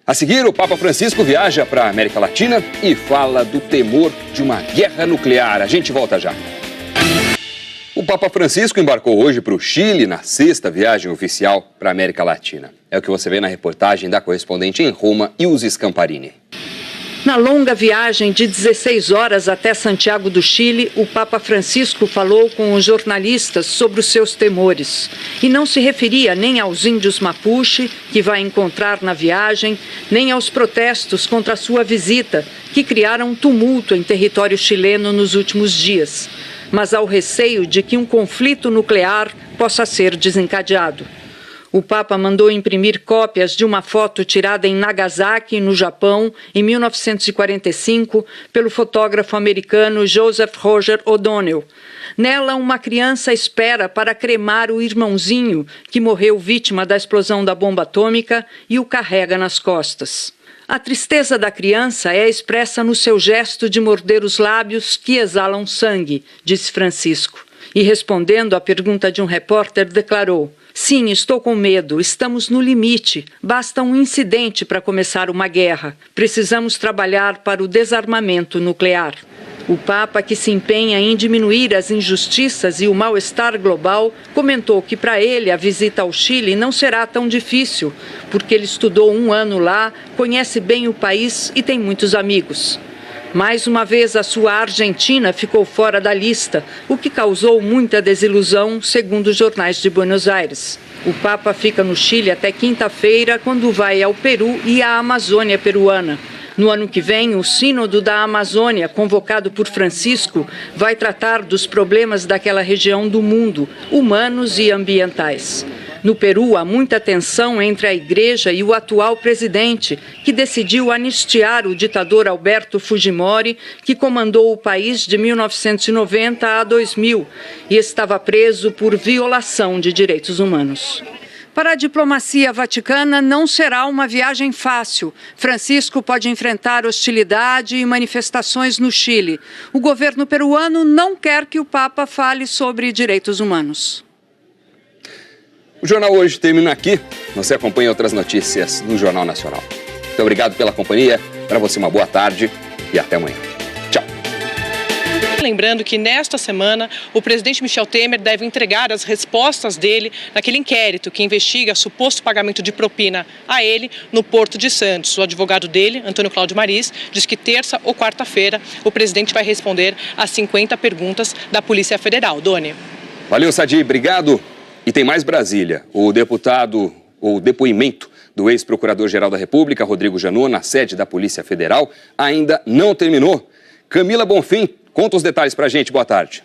Speaker 1: A seguir, o Papa Francisco viaja para a América Latina e fala do temor de uma guerra nuclear. A gente volta já. O Papa Francisco embarcou hoje para o Chile na 6ª viagem oficial para a América Latina. É o que você vê na reportagem da correspondente em Roma, Ilse Scamparini.
Speaker 2: Na longa viagem de 16 horas até Santiago do Chile, o Papa Francisco falou com os jornalistas sobre os seus temores. E não se referia nem aos índios Mapuche, que vai encontrar na viagem, nem aos protestos contra a sua visita, que criaram tumulto em território chileno nos últimos dias, mas ao receio de que um conflito nuclear possa ser desencadeado. O Papa mandou imprimir cópias de uma foto tirada em Nagasaki, no Japão, em 1945, pelo fotógrafo americano Joseph Roger O'Donnell. Nela, uma criança espera para cremar o irmãozinho que morreu vítima da explosão da bomba atômica e o carrega nas costas. A tristeza da criança é expressa no seu gesto de morder os lábios que exalam sangue, disse Francisco. E respondendo à pergunta de um repórter, declarou: "Sim, estou com medo, estamos no limite. Basta um incidente para começar uma guerra. Precisamos trabalhar para o desarmamento nuclear." O Papa, que se empenha em diminuir as injustiças e o mal-estar global, comentou que para ele a visita ao Chile não será tão difícil, porque ele estudou 1 ano lá, conhece bem o país e tem muitos amigos. Mais uma vez, a sua Argentina ficou fora da lista, o que causou muita desilusão, segundo os jornais de Buenos Aires. O Papa fica no Chile até quinta-feira, quando vai ao Peru e à Amazônia peruana. No ano que vem, o Sínodo da Amazônia, convocado por Francisco, vai tratar dos problemas daquela região do mundo, humanos e ambientais. No Peru, há muita tensão entre a igreja e o atual presidente, que decidiu anistiar o ditador Alberto Fujimori, que comandou o país de 1990 a 2000 e estava preso por violação de direitos humanos. Para a diplomacia vaticana, não será uma viagem fácil. Francisco pode enfrentar hostilidade e manifestações no Chile. O governo peruano não quer que o Papa fale sobre direitos humanos.
Speaker 1: O Jornal Hoje termina aqui. Você acompanha outras notícias no Jornal Nacional. Muito obrigado pela companhia. Para você, uma boa tarde e até amanhã. Tchau.
Speaker 18: Lembrando que nesta semana o presidente Michel Temer deve entregar as respostas dele naquele inquérito que investiga suposto pagamento de propina a ele no Porto de Santos. O advogado dele, Antônio Cláudio Maris, diz que terça ou quarta-feira o presidente vai responder às 50 perguntas da Polícia Federal. Doni.
Speaker 1: Valeu, Sadi. Obrigado. E tem mais Brasília. O depoimento do ex-procurador-geral da República, Rodrigo Janot, na sede da Polícia Federal, ainda não terminou. Camila Bonfim, conta os detalhes pra gente. Boa tarde.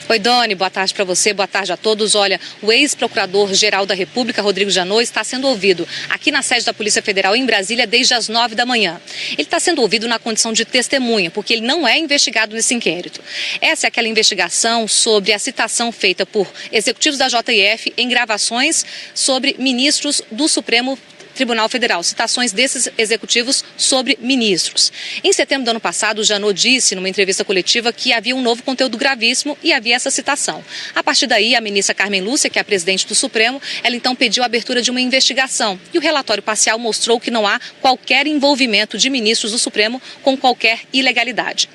Speaker 19: Oi, Doni, boa tarde para você, boa tarde a todos. Olha, o ex-procurador-geral da República, Rodrigo Janot, está sendo ouvido aqui na sede da Polícia Federal em Brasília desde as 9 da manhã. Ele está sendo ouvido na condição de testemunha, porque ele não é investigado nesse inquérito. Essa é aquela investigação sobre a citação feita por executivos da JF em gravações sobre ministros do Supremo Tribunal Federal, citações desses executivos sobre ministros. Em setembro do ano passado, o Janot disse numa entrevista coletiva que havia um novo conteúdo gravíssimo e havia essa citação. A partir daí, a ministra Carmen Lúcia, que é a presidente do Supremo, ela então pediu a abertura de uma investigação e o relatório parcial mostrou que não há qualquer envolvimento de ministros do Supremo com qualquer ilegalidade.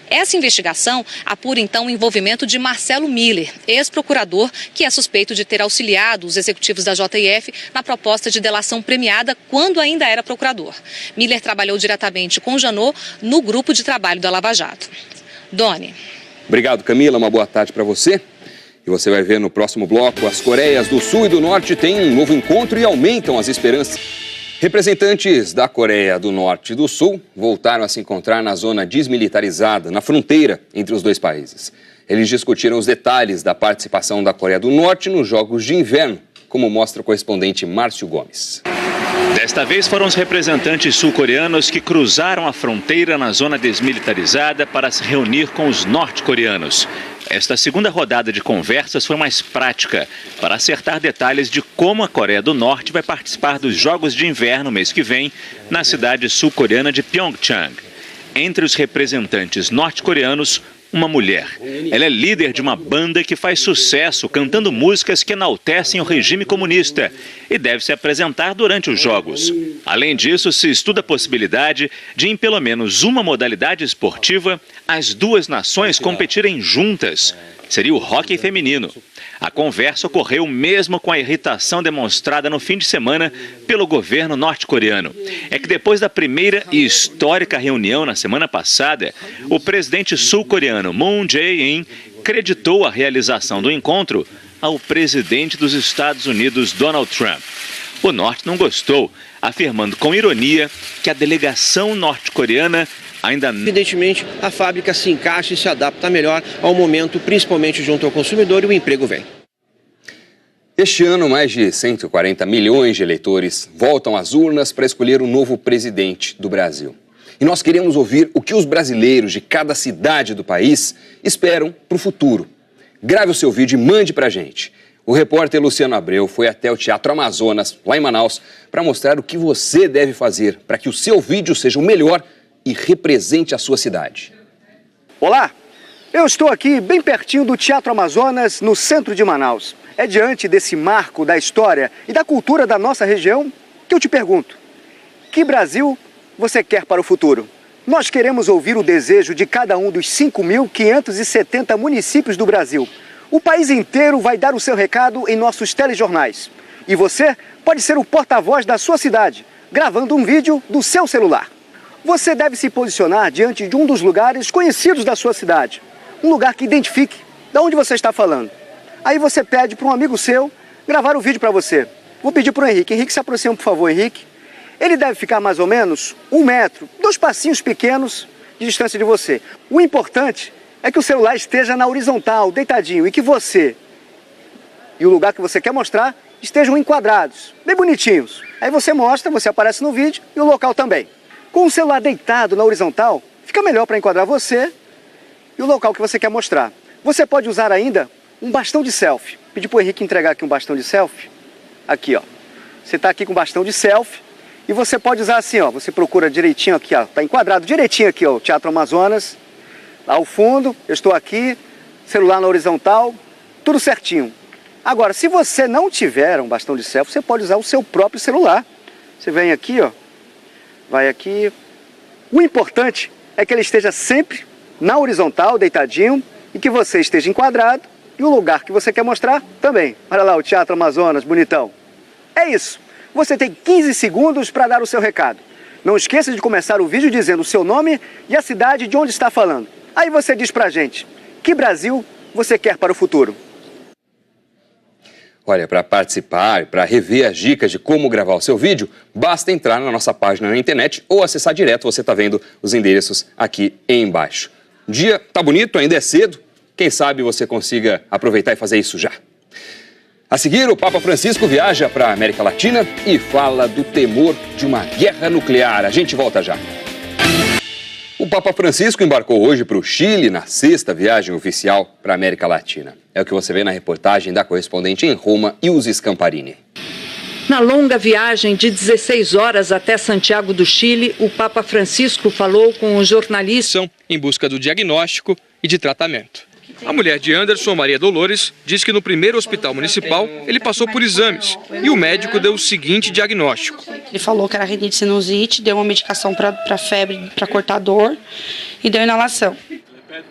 Speaker 19: Essa investigação apura então o envolvimento de Marcelo Miller, ex-procurador, que é suspeito de ter auxiliado os executivos da JF na proposta de delação premiada quando ainda era procurador. Miller trabalhou diretamente com Janot no grupo de trabalho da Lava Jato. Doni.
Speaker 1: Obrigado, Camila. Uma boa tarde para você. E você vai ver no próximo bloco, as Coreias do Sul e do Norte têm um novo encontro e aumentam as esperanças. Representantes da Coreia do Norte e do Sul voltaram a se encontrar na zona desmilitarizada, na fronteira entre os dois países. Eles discutiram os detalhes da participação da Coreia do Norte nos Jogos de Inverno, como mostra o correspondente Márcio Gomes.
Speaker 20: Desta vez foram os representantes sul-coreanos que cruzaram a fronteira na zona desmilitarizada para se reunir com os norte-coreanos. Esta segunda rodada de conversas foi mais prática, para acertar detalhes de como a Coreia do Norte vai participar dos Jogos de Inverno mês que vem, na cidade sul-coreana de Pyeongchang. Entre os representantes norte-coreanos, uma mulher. Ela é líder de uma banda que faz sucesso cantando músicas que enaltecem o regime comunista e deve se apresentar durante os Jogos. Além disso, se estuda a possibilidade de, em pelo menos uma modalidade esportiva, as duas nações competirem juntas. seria o hóquei feminino. A conversa ocorreu mesmo com a irritação demonstrada no fim de semana pelo governo norte-coreano. É que depois da primeira e histórica reunião na semana passada, o presidente sul-coreano Moon Jae-in creditou a realização do encontro ao presidente dos Estados Unidos, Donald Trump. O norte não gostou, afirmando com ironia que a delegação norte-coreana ainda...
Speaker 23: Evidentemente, a fábrica se encaixa e se adapta melhor ao momento, principalmente junto ao consumidor, e o emprego vem.
Speaker 1: Este ano, mais de 140 milhões de eleitores voltam às urnas para escolher o novo presidente do Brasil. E nós queremos ouvir o que os brasileiros de cada cidade do país esperam para o futuro. Grave o seu vídeo e mande para a gente. O repórter Luciano Abreu foi até o Teatro Amazonas, lá em Manaus, para mostrar o que você deve fazer para que o seu vídeo seja o melhor e represente a sua cidade.
Speaker 24: Olá, eu estou aqui bem pertinho do Teatro Amazonas, no centro de Manaus. É diante desse marco da história e da cultura da nossa região que eu te pergunto: que Brasil você quer para o futuro? Nós queremos ouvir o desejo de cada um dos 5.570 municípios do Brasil. O país inteiro vai dar o seu recado em nossos telejornais. E você pode ser o porta-voz da sua cidade, gravando um vídeo do seu celular. Você deve se posicionar diante de um dos lugares conhecidos da sua cidade. Um lugar que identifique de onde você está falando. Aí você pede para um amigo seu gravar o vídeo para você. Vou pedir para o Henrique. Henrique, se aproxima, por favor, Henrique. Ele deve ficar mais ou menos 1 metro, 2 passinhos pequenos de distância de você. O importante é que o celular esteja na horizontal, deitadinho, e que você e o lugar que você quer mostrar estejam enquadrados, bem bonitinhos. Aí você mostra, você aparece no vídeo e o local também. Com o celular deitado na horizontal, fica melhor para enquadrar você e o local que você quer mostrar. Você pode usar ainda um bastão de selfie. Pedi para o Henrique entregar aqui um bastão de selfie. Aqui, ó. Você está aqui com o bastão de selfie e você pode usar assim, ó. Você procura direitinho aqui, ó. Está enquadrado direitinho aqui, ó. O Teatro Amazonas. Lá ao fundo, eu estou aqui, celular na horizontal, tudo certinho. Agora, se você não tiver um bastão de selfie, você pode usar o seu próprio celular. Você vem aqui, ó, vai aqui. O importante é que ele esteja sempre na horizontal, deitadinho, e que você esteja enquadrado e o lugar que você quer mostrar também. Olha lá o Teatro Amazonas, bonitão. É isso. Você tem 15 segundos para dar o seu recado. Não esqueça de começar o vídeo dizendo o seu nome e a cidade de onde está falando. Aí você diz pra gente, que Brasil você quer para o futuro?
Speaker 1: Olha, para participar e para rever as dicas de como gravar o seu vídeo, basta entrar na nossa página na internet ou acessar direto, você está vendo os endereços aqui embaixo. O dia tá bonito, ainda é cedo, quem sabe você consiga aproveitar e fazer isso já. A seguir, o Papa Francisco viaja para a América Latina e fala do temor de uma guerra nuclear. A gente volta já. O Papa Francisco embarcou hoje para o Chile na 6ª viagem oficial para a América Latina. É o que você vê na reportagem da correspondente em Roma, Ilse Scamparini.
Speaker 2: Na longa viagem de 16 horas até Santiago do Chile, o Papa Francisco falou com os jornalistas
Speaker 16: em busca do diagnóstico e de tratamento. A mulher de Anderson, Maria Dolores, diz que no primeiro hospital municipal ele passou por exames e o médico deu o seguinte diagnóstico.
Speaker 3: Ele falou que era rinite sinusite, deu uma medicação para febre, para cortar dor e deu inalação.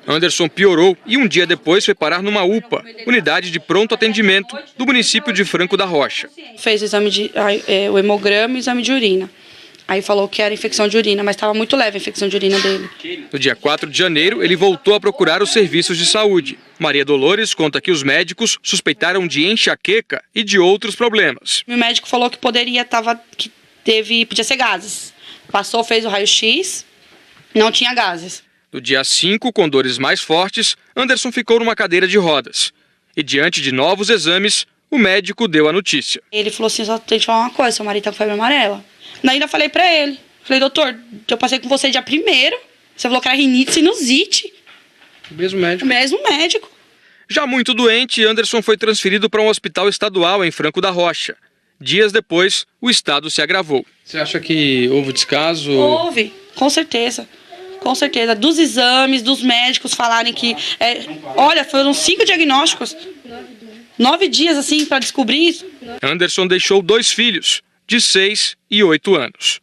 Speaker 16: Anderson piorou e um dia depois foi parar numa UPA, unidade de pronto atendimento do município de Franco da Rocha.
Speaker 3: Fez o exame o hemograma e o exame de urina. Aí falou que era infecção de urina, mas estava muito leve a infecção de urina dele.
Speaker 16: No dia 4 de janeiro, ele voltou a procurar os serviços de saúde. Maria Dolores conta que os médicos suspeitaram de enxaqueca e de outros problemas.
Speaker 3: O médico falou que podia ser gases. Passou, fez o raio-x, não tinha gases.
Speaker 16: No dia 5, com dores mais fortes, Anderson ficou numa cadeira de rodas. E diante de novos exames, o médico deu a notícia.
Speaker 3: Ele falou assim, só tem que falar uma coisa, seu marido tá com febre amarela. Daí ainda falei pra ele, doutor, eu passei com você dia 1º, você falou que era rinite sinusite.
Speaker 16: O mesmo médico?
Speaker 3: O mesmo médico.
Speaker 16: Já muito doente, Anderson foi transferido para um hospital estadual em Franco da Rocha. Dias depois, o estado se agravou. Você acha que houve descaso?
Speaker 3: Houve, com certeza. Com certeza. Dos exames, dos médicos falarem que... olha, foram 5 diagnósticos. 9 dias, assim, para descobrir isso.
Speaker 16: Anderson deixou 2 filhos, de 6 e 8 anos.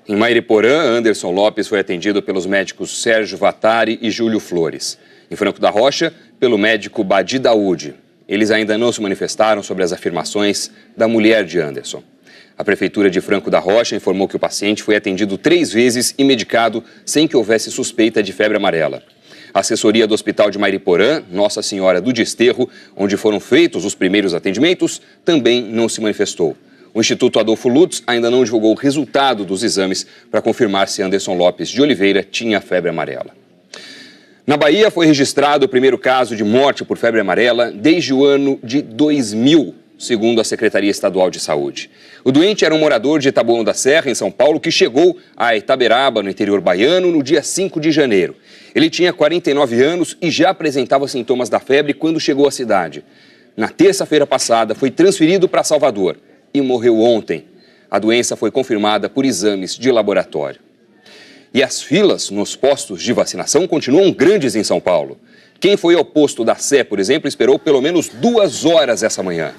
Speaker 1: Em Mairiporã, Anderson Lopes foi atendido pelos médicos Sérgio Vatari e Júlio Flores. Em Franco da Rocha, pelo médico Badi Daúde. Eles ainda não se manifestaram sobre as afirmações da mulher de Anderson. A Prefeitura de Franco da Rocha informou que o paciente foi atendido 3 vezes e medicado sem que houvesse suspeita de febre amarela. A assessoria do Hospital de Mairiporã, Nossa Senhora do Desterro, onde foram feitos os primeiros atendimentos, também não se manifestou. O Instituto Adolfo Lutz ainda não divulgou o resultado dos exames para confirmar se Anderson Lopes de Oliveira tinha febre amarela. Na Bahia foi registrado o primeiro caso de morte por febre amarela desde o ano de 2000, segundo a Secretaria Estadual de Saúde. O doente era um morador de Taboão da Serra, em São Paulo, que chegou a Itaberaba, no interior baiano, no dia 5 de janeiro. Ele tinha 49 anos e já apresentava sintomas da febre quando chegou à cidade. Na terça-feira passada, foi transferido para Salvador e morreu ontem. A doença foi confirmada por exames de laboratório. E as filas nos postos de vacinação continuam grandes em São Paulo. Quem foi ao posto da Sé, por exemplo, esperou pelo menos 2 horas essa manhã.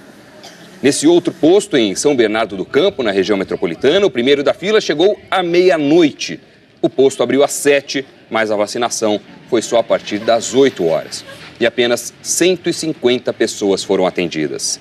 Speaker 1: Nesse outro posto, em São Bernardo do Campo, na região metropolitana, o primeiro da fila chegou à meia-noite. O posto abriu às 7, mas a vacinação foi só a partir das 8 horas. E apenas 150 pessoas foram atendidas.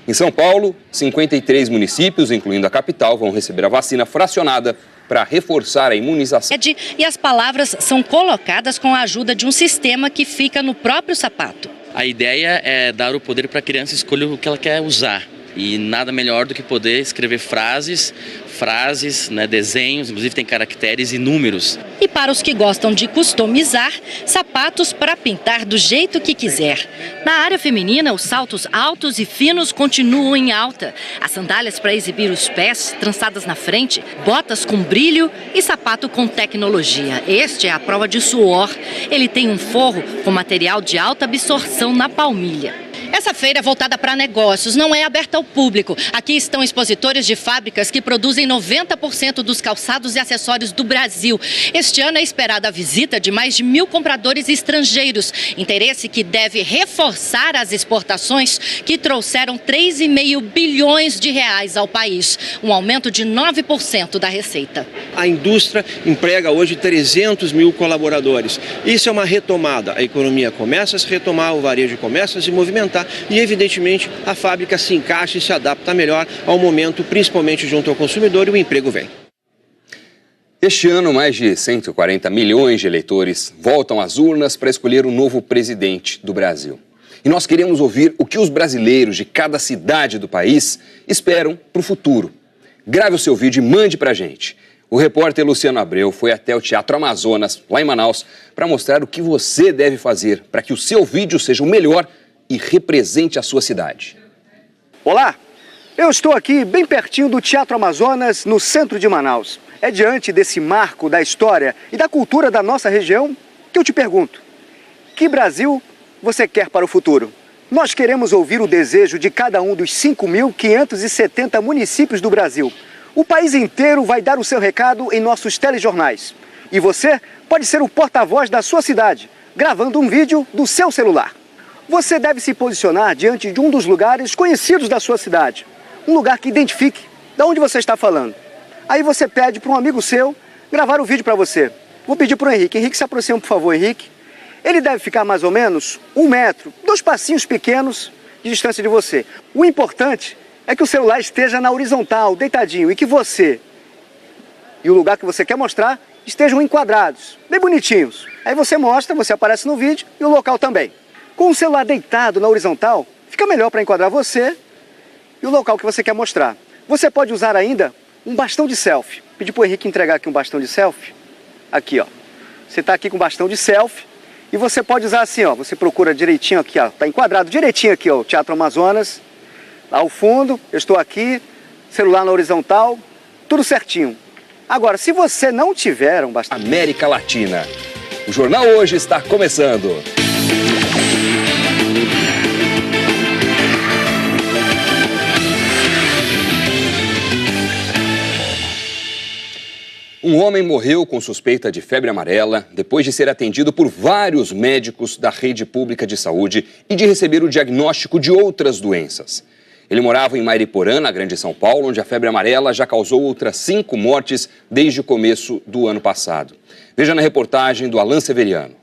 Speaker 1: Em São Paulo, 53 municípios, incluindo a capital, vão receber a vacina fracionada para reforçar a imunização.
Speaker 4: E as palavras são colocadas com a ajuda de um sistema que fica no próprio sapato.
Speaker 22: A ideia é dar o poder para a criança escolher o que ela quer usar. E nada melhor do que poder escrever frases, né, desenhos, inclusive tem caracteres e números.
Speaker 4: E para os que gostam de customizar, sapatos para pintar do jeito que quiser. Na área feminina, os saltos altos e finos continuam em alta. As sandálias para exibir os pés, trançadas na frente, botas com brilho e sapato com tecnologia. Este é a prova de suor. Ele tem um forro com material de alta absorção na palmilha. Essa feira é voltada para negócios, não é aberta ao público. Aqui estão expositores de fábricas que produzem 90% dos calçados e acessórios do Brasil. Este ano é esperada a visita de mais de 1.000 compradores estrangeiros. Interesse que deve reforçar as exportações que trouxeram 3,5 bilhões de reais ao país. Um aumento de 9% da receita.
Speaker 23: A indústria emprega hoje 300 mil colaboradores. Isso é uma retomada. A economia começa a se retomar, o varejo começa a se movimentar. E, evidentemente, a fábrica se encaixa e se adapta melhor ao momento, principalmente junto ao consumidor, e o emprego vem.
Speaker 1: Este ano, mais de 140 milhões de eleitores voltam às urnas para escolher o novo presidente do Brasil. E nós queremos ouvir o que os brasileiros de cada cidade do país esperam para o futuro. Grave o seu vídeo e mande para a gente. O repórter Luciano Abreu foi até o Teatro Amazonas, lá em Manaus, para mostrar o que você deve fazer para que o seu vídeo seja o melhor e represente a sua cidade.
Speaker 24: Olá, eu estou aqui bem pertinho do Teatro Amazonas, no centro de Manaus. É diante desse marco da história e da cultura da nossa região que eu te pergunto: que Brasil você quer para o futuro? Nós queremos ouvir o desejo de cada um dos 5.570 municípios do Brasil. O país inteiro vai dar o seu recado em nossos telejornais. E você pode ser o porta-voz da sua cidade, gravando um vídeo do seu celular. Você deve se posicionar diante de um dos lugares conhecidos da sua cidade. Um lugar que identifique de onde você está falando. Aí você pede para um amigo seu gravar o vídeo para você. Vou pedir para o Henrique. Henrique, se aproxima, por favor, Henrique. Ele deve ficar mais ou menos 1 metro, 2 passinhos pequenos de distância de você. O importante é que o celular esteja na horizontal, deitadinho, e que você e o lugar que você quer mostrar estejam enquadrados, bem bonitinhos. Aí você mostra, você aparece no vídeo e o local também. Com o celular deitado na horizontal, fica melhor para enquadrar você e o local que você quer mostrar. Você pode usar ainda um bastão de selfie. Pedi para o Henrique entregar aqui um bastão de selfie. Aqui, ó. Você está aqui com um bastão de selfie e você pode usar assim, ó. Você procura direitinho aqui, ó. Está enquadrado direitinho aqui, ó. O Teatro Amazonas. Lá ao fundo, eu estou aqui, celular na horizontal, tudo certinho. Agora, se você não tiver um bastão...
Speaker 1: América Latina. O Jornal Hoje está começando. Um homem morreu com suspeita de febre amarela depois de ser atendido por vários médicos da rede pública de saúde e de receber o diagnóstico de outras doenças. Ele morava em Mariporã, na Grande São Paulo, onde a febre amarela já causou outras 5 mortes desde o começo do ano passado. Veja na reportagem do Alan Severiano.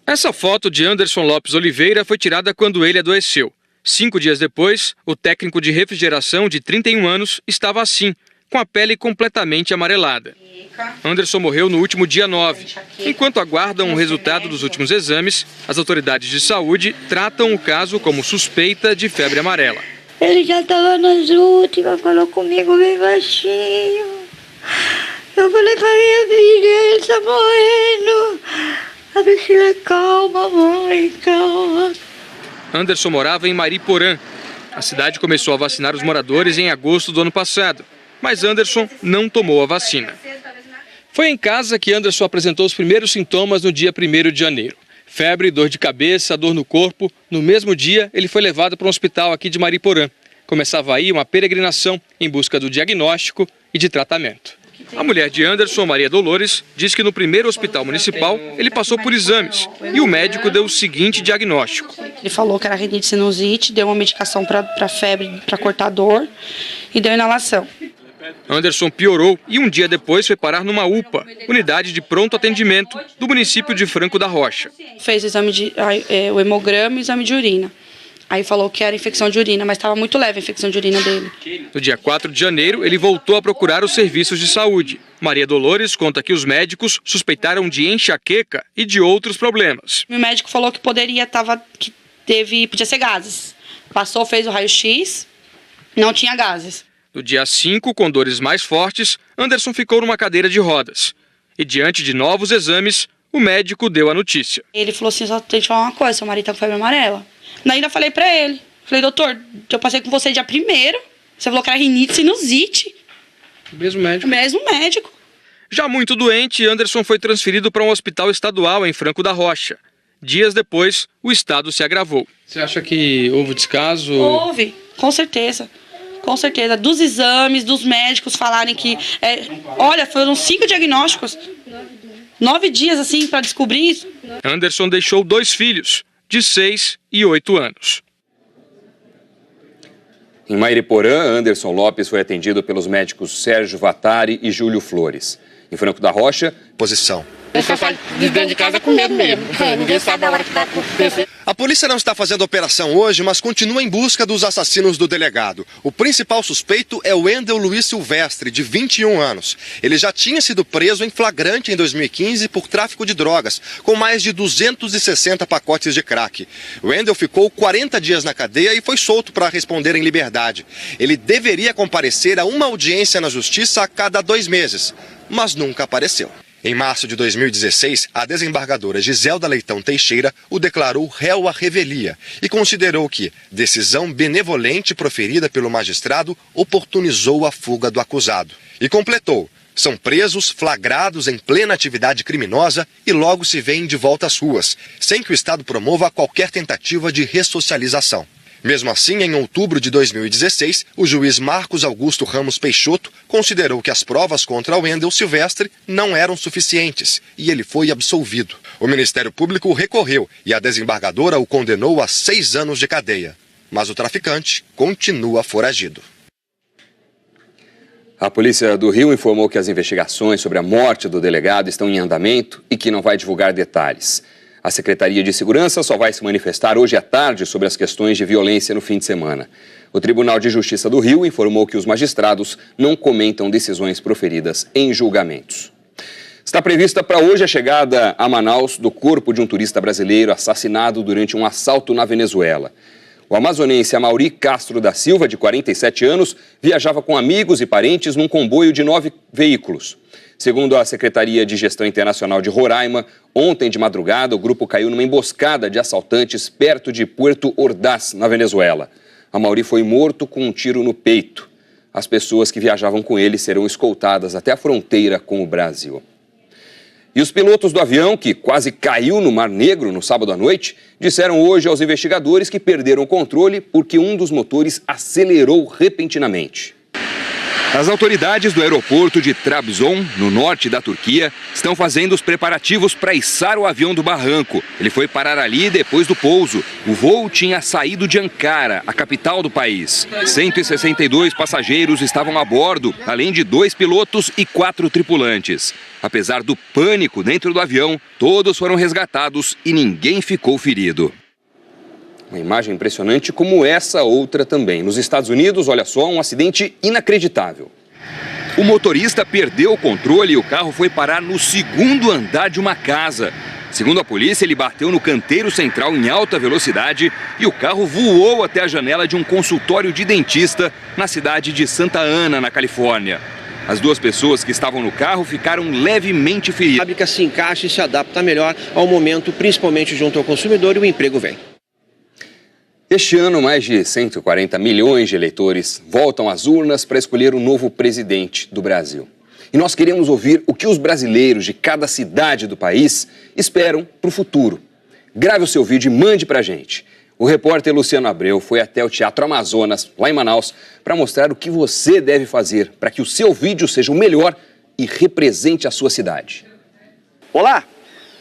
Speaker 5: Essa foto de Anderson Lopes Oliveira foi tirada quando ele adoeceu. 5 dias depois, o técnico de refrigeração de 31 anos estava assim, com a pele completamente amarelada. Anderson morreu no último dia 9. Enquanto aguardam o resultado dos últimos exames, as autoridades de saúde tratam o caso como suspeita de febre amarela.
Speaker 6: Ele já estava nas últimas, falou comigo bem baixinho. Eu falei pra minha filha, ele está morrendo. A bichinha, calma, mãe, calma.
Speaker 5: Anderson morava em Mariporã. A cidade começou a vacinar os moradores em agosto do ano passado, mas Anderson não tomou a vacina. Foi em casa que Anderson apresentou os primeiros sintomas no dia 1º de janeiro. Febre, dor de cabeça, dor no corpo. No mesmo dia, ele foi levado para um hospital aqui de Mariporã. Começava aí uma peregrinação em busca do diagnóstico e de tratamento. A mulher de Anderson, Maria Dolores, diz que no primeiro hospital municipal ele passou por exames e o médico deu o seguinte diagnóstico.
Speaker 3: Ele falou que era rinite sinusite, deu uma medicação para febre, para cortar dor e deu inalação.
Speaker 5: Anderson piorou e um dia depois foi parar numa UPA, unidade de pronto atendimento do município de Franco da Rocha.
Speaker 3: Fez o hemograma e o exame de urina. Aí falou que era infecção de urina, mas estava muito leve a infecção de urina dele.
Speaker 5: No dia 4 de janeiro, ele voltou a procurar os serviços de saúde. Maria Dolores conta que os médicos suspeitaram de enxaqueca e de outros problemas.
Speaker 3: O médico falou que podia ser gases. Passou, fez o raio-x, não tinha gases.
Speaker 5: No dia 5, com dores mais fortes, Anderson ficou numa cadeira de rodas. E diante de novos exames, o médico deu a notícia.
Speaker 3: Ele falou assim, só tem que falar uma coisa, seu marido tá com febre amarela. Daí ainda falei pra ele, doutor, eu passei com você dia 1º, você falou que era rinite sinusite.
Speaker 5: O mesmo médico?
Speaker 3: O mesmo médico.
Speaker 5: Já muito doente, Anderson foi transferido para um hospital estadual em Franco da Rocha. Dias depois, o estado se agravou. Você acha que houve descaso?
Speaker 3: Houve, com certeza. Com certeza. Dos exames, dos médicos falarem que... olha, foram 5 diagnósticos. 9 dias, assim, para descobrir isso.
Speaker 5: Anderson deixou 2 filhos, de 6 e 8 anos.
Speaker 1: Em Mariporã, Anderson Lopes foi atendido pelos médicos Sérgio Vatari e Júlio Flores. Em Franco da Rocha,
Speaker 9: posição.
Speaker 12: Você sai de dentro de casa com medo mesmo. Ninguém sabe a hora que vai acontecer.
Speaker 9: A polícia não está fazendo operação hoje, mas continua em busca dos assassinos do delegado. O principal suspeito é o Wendel Luiz Silvestre, de 21 anos. Ele já tinha sido preso em flagrante em 2015 por tráfico de drogas, com mais de 260 pacotes de crack. O Wendel ficou 40 dias na cadeia e foi solto para responder em liberdade. Ele deveria comparecer a uma audiência na justiça a cada 2 meses, mas nunca apareceu. Em março de 2016, a desembargadora Giselda Leitão Teixeira o declarou réu à revelia e considerou que decisão benevolente proferida pelo magistrado oportunizou a fuga do acusado. E completou: são presos, flagrados em plena atividade criminosa e logo se veem de volta às ruas, sem que o Estado promova qualquer tentativa de ressocialização. Mesmo assim, em outubro de 2016, o juiz Marcos Augusto Ramos Peixoto considerou que as provas contra o Wendel Silvestre não eram suficientes e ele foi absolvido. O Ministério Público recorreu e a desembargadora o condenou a 6 anos de cadeia. Mas o traficante continua foragido.
Speaker 1: A Polícia do Rio informou que as investigações sobre a morte do delegado estão em andamento e que não vai divulgar detalhes. A Secretaria de Segurança só vai se manifestar hoje à tarde sobre as questões de violência no fim de semana. O Tribunal de Justiça do Rio informou que os magistrados não comentam decisões proferidas em julgamentos. Está prevista para hoje a chegada a Manaus do corpo de um turista brasileiro assassinado durante um assalto na Venezuela. O amazonense Amaury Castro da Silva, de 47 anos, viajava com amigos e parentes num comboio de 9 veículos. Segundo a Secretaria de Gestão Internacional de Roraima, ontem de madrugada o grupo caiu numa emboscada de assaltantes perto de Puerto Ordaz, na Venezuela. Amaury foi morto com um tiro no peito. As pessoas que viajavam com ele serão escoltadas até a fronteira com o Brasil. E os pilotos do avião, que quase caiu no Mar Negro no sábado à noite, disseram hoje aos investigadores que perderam o controle porque um dos motores acelerou repentinamente. As autoridades do aeroporto de Trabzon, no norte da Turquia, estão fazendo os preparativos para içar o avião do barranco. Ele foi parar ali depois do pouso. O voo tinha saído de Ankara, a capital do país. 162 passageiros estavam a bordo, além de 2 pilotos e 4 tripulantes. Apesar do pânico dentro do avião, todos foram resgatados e ninguém ficou ferido. Uma imagem impressionante como essa outra também. Nos Estados Unidos, olha só, um acidente inacreditável. O motorista perdeu o controle e o carro foi parar no 2º andar de uma casa. Segundo a polícia, ele bateu no canteiro central em alta velocidade e o carro voou até a janela de um consultório de dentista na cidade de Santa Ana, na Califórnia. As 2 pessoas que estavam no carro ficaram levemente feridas.
Speaker 23: A fábrica se encaixa e se adapta melhor ao momento, principalmente junto ao consumidor, e o emprego vem.
Speaker 1: Este ano, mais de 140 milhões de eleitores voltam às urnas para escolher o novo presidente do Brasil. E nós queremos ouvir o que os brasileiros de cada cidade do país esperam para o futuro. Grave o seu vídeo e mande para a gente. O repórter Luciano Abreu foi até o Teatro Amazonas, lá em Manaus, para mostrar o que você deve fazer para que o seu vídeo seja o melhor e represente a sua cidade.
Speaker 24: Olá,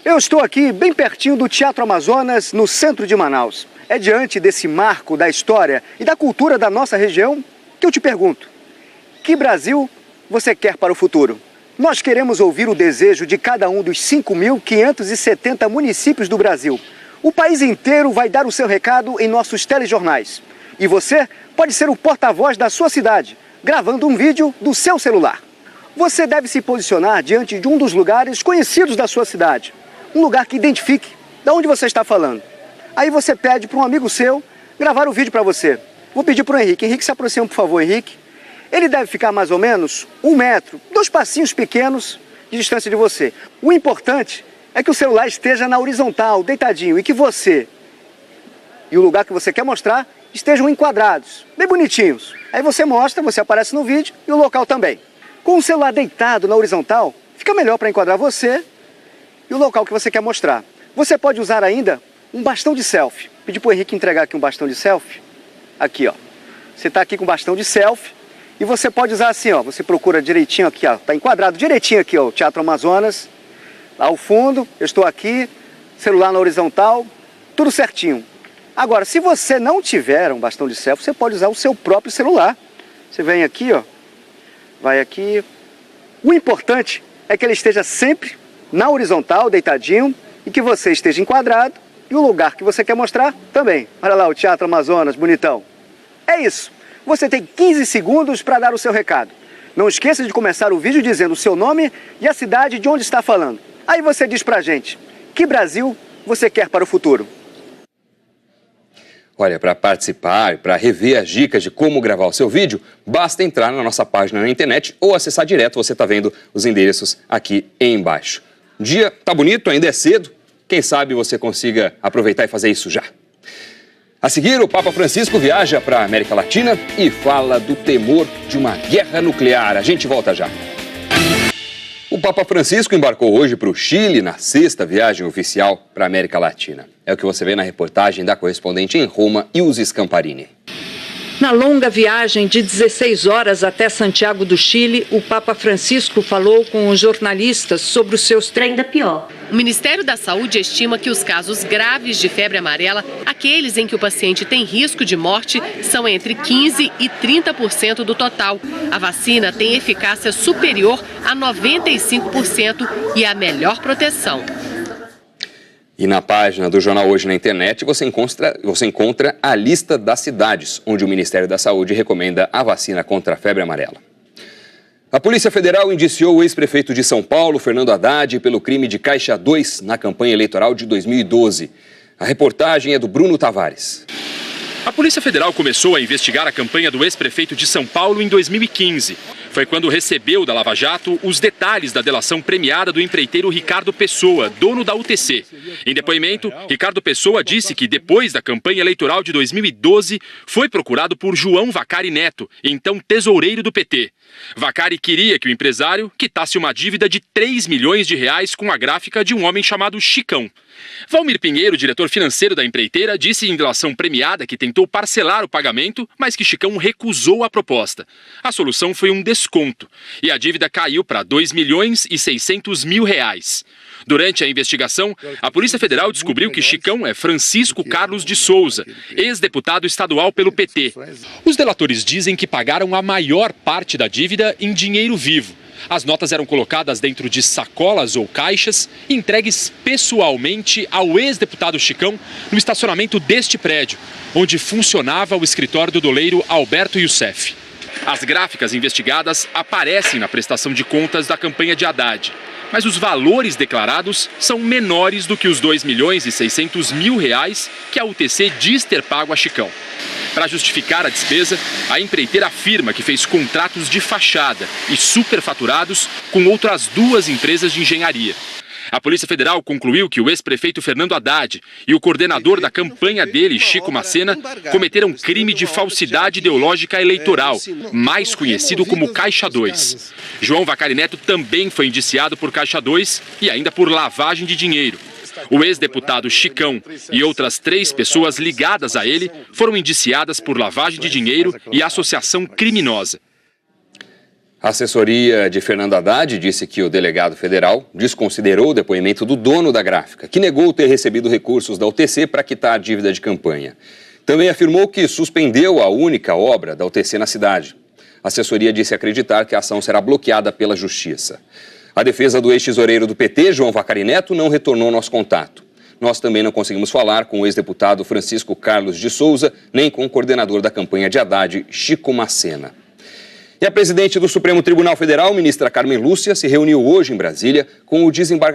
Speaker 24: eu estou aqui bem pertinho do Teatro Amazonas, no centro de Manaus. É diante desse marco da história e da cultura da nossa região que eu te pergunto: que Brasil você quer para o futuro? Nós queremos ouvir o desejo de cada um dos 5.570 municípios do Brasil. O país inteiro vai dar o seu recado em nossos telejornais. E você pode ser o porta-voz da sua cidade, gravando um vídeo do seu celular. Você deve se posicionar diante de um dos lugares conhecidos da sua cidade. Um lugar que identifique de onde você está falando. Aí você pede para um amigo seu gravar o vídeo para você. Vou pedir para o Henrique. Henrique, se aproxima, por favor, Henrique. Ele deve ficar mais ou menos 1 metro, 2 passinhos pequenos de distância de você. O importante é que o celular esteja na horizontal, deitadinho, e que você e o lugar que você quer mostrar estejam enquadrados, bem bonitinhos. Aí você mostra, você aparece no vídeo e o local também. Com o celular deitado na horizontal, fica melhor para enquadrar você e o local que você quer mostrar. Você pode usar ainda um bastão de selfie. Pedi para o Henrique entregar aqui um bastão de selfie. Aqui, ó. Você está aqui com o bastão de selfie e você pode usar assim, ó. Você procura direitinho aqui, ó. Está enquadrado direitinho aqui, ó. O Teatro Amazonas. Lá ao fundo, eu estou aqui. Celular na horizontal. Tudo certinho. Agora, se você não tiver um bastão de selfie, você pode usar o seu próprio celular. Você vem aqui, ó. Vai aqui. O importante é que ele esteja sempre na horizontal, deitadinho, e que você esteja enquadrado. E o lugar que você quer mostrar também. Olha lá o Teatro Amazonas, bonitão. É isso. Você tem 15 segundos para dar o seu recado. Não esqueça de começar o vídeo dizendo o seu nome e a cidade de onde está falando. Aí você diz pra gente, que Brasil você quer para o futuro?
Speaker 1: Olha, para participar e para rever as dicas de como gravar o seu vídeo, basta entrar na nossa página na internet ou acessar direto, você está vendo os endereços aqui embaixo. O dia tá bonito, ainda é cedo. Quem sabe você consiga aproveitar e fazer isso já. A seguir, o Papa Francisco viaja para a América Latina e fala do temor de uma guerra nuclear. A gente volta já. O Papa Francisco embarcou hoje para o Chile na 6ª viagem oficial para a América Latina. É o que você vê na reportagem da correspondente em Roma, Ilse Scamparini.
Speaker 2: Na longa viagem de 16 horas até Santiago do Chile, o Papa Francisco falou com os jornalistas sobre os seus...
Speaker 15: Ainda pior.
Speaker 14: O Ministério da Saúde estima que os casos graves de febre amarela, aqueles em que o paciente tem risco de morte, são entre 15% e 30% do total. A vacina tem eficácia superior a 95% e a melhor proteção.
Speaker 1: E na página do Jornal Hoje na internet você encontra a lista das cidades onde o Ministério da Saúde recomenda a vacina contra a febre amarela. A Polícia Federal indiciou o ex-prefeito de São Paulo, Fernando Haddad, pelo crime de Caixa 2 na campanha eleitoral de 2012. A reportagem é do Bruno Tavares.
Speaker 16: A Polícia Federal começou a investigar a campanha do ex-prefeito de São Paulo em 2015. Foi quando recebeu da Lava Jato os detalhes da delação premiada do empreiteiro Ricardo Pessoa, dono da UTC. Em depoimento, Ricardo Pessoa disse que depois da campanha eleitoral de 2012, foi procurado por João Vacari Neto, então tesoureiro do PT. Vacari queria que o empresário quitasse uma dívida de 3 milhões de reais com a gráfica de um homem chamado Chicão. Valmir Pinheiro, diretor financeiro da empreiteira, disse em delação premiada que tentou parcelar o pagamento, mas que Chicão recusou a proposta. A solução foi um desconto e a dívida caiu para R$ 2.600.000. Durante a investigação, a Polícia Federal descobriu que Chicão é Francisco Carlos de Souza, ex-deputado estadual pelo PT. Os delatores dizem que pagaram a maior parte da dívida em dinheiro vivo. As notas eram colocadas dentro de sacolas ou caixas e entregues pessoalmente ao ex-deputado Chicão no estacionamento deste prédio, onde funcionava o escritório do doleiro Alberto Youssef. As gráficas investigadas aparecem na prestação de contas da campanha de Haddad, mas os valores declarados são menores do que os R$ 2.600.000 que a UTC diz ter pago a Chicão. Para justificar a despesa, a empreiteira afirma que fez contratos de fachada e superfaturados com outras 2 empresas de engenharia. A Polícia Federal concluiu que o ex-prefeito Fernando Haddad e o coordenador da campanha dele, Chico Macena, cometeram crime de falsidade ideológica eleitoral, mais conhecido como Caixa 2. João Vacari Neto também foi indiciado por Caixa 2 e ainda por lavagem de dinheiro. O ex-deputado Chicão e outras 3 pessoas ligadas a ele foram indiciadas por lavagem de dinheiro e associação criminosa.
Speaker 1: A assessoria de Fernando Haddad disse que o delegado federal desconsiderou o depoimento do dono da gráfica, que negou ter recebido recursos da UTC para quitar a dívida de campanha. Também afirmou que suspendeu a única obra da UTC na cidade. A assessoria disse acreditar que a ação será bloqueada pela Justiça. A defesa do ex-tesoureiro do PT, João Vacari Neto, não retornou nosso contato. Nós também não conseguimos falar com o ex-deputado Francisco Carlos de Souza, nem com o coordenador da campanha de Haddad, Chico Macena. E a presidente do Supremo Tribunal Federal, ministra Carmen Lúcia, se reuniu hoje em Brasília com o desembargador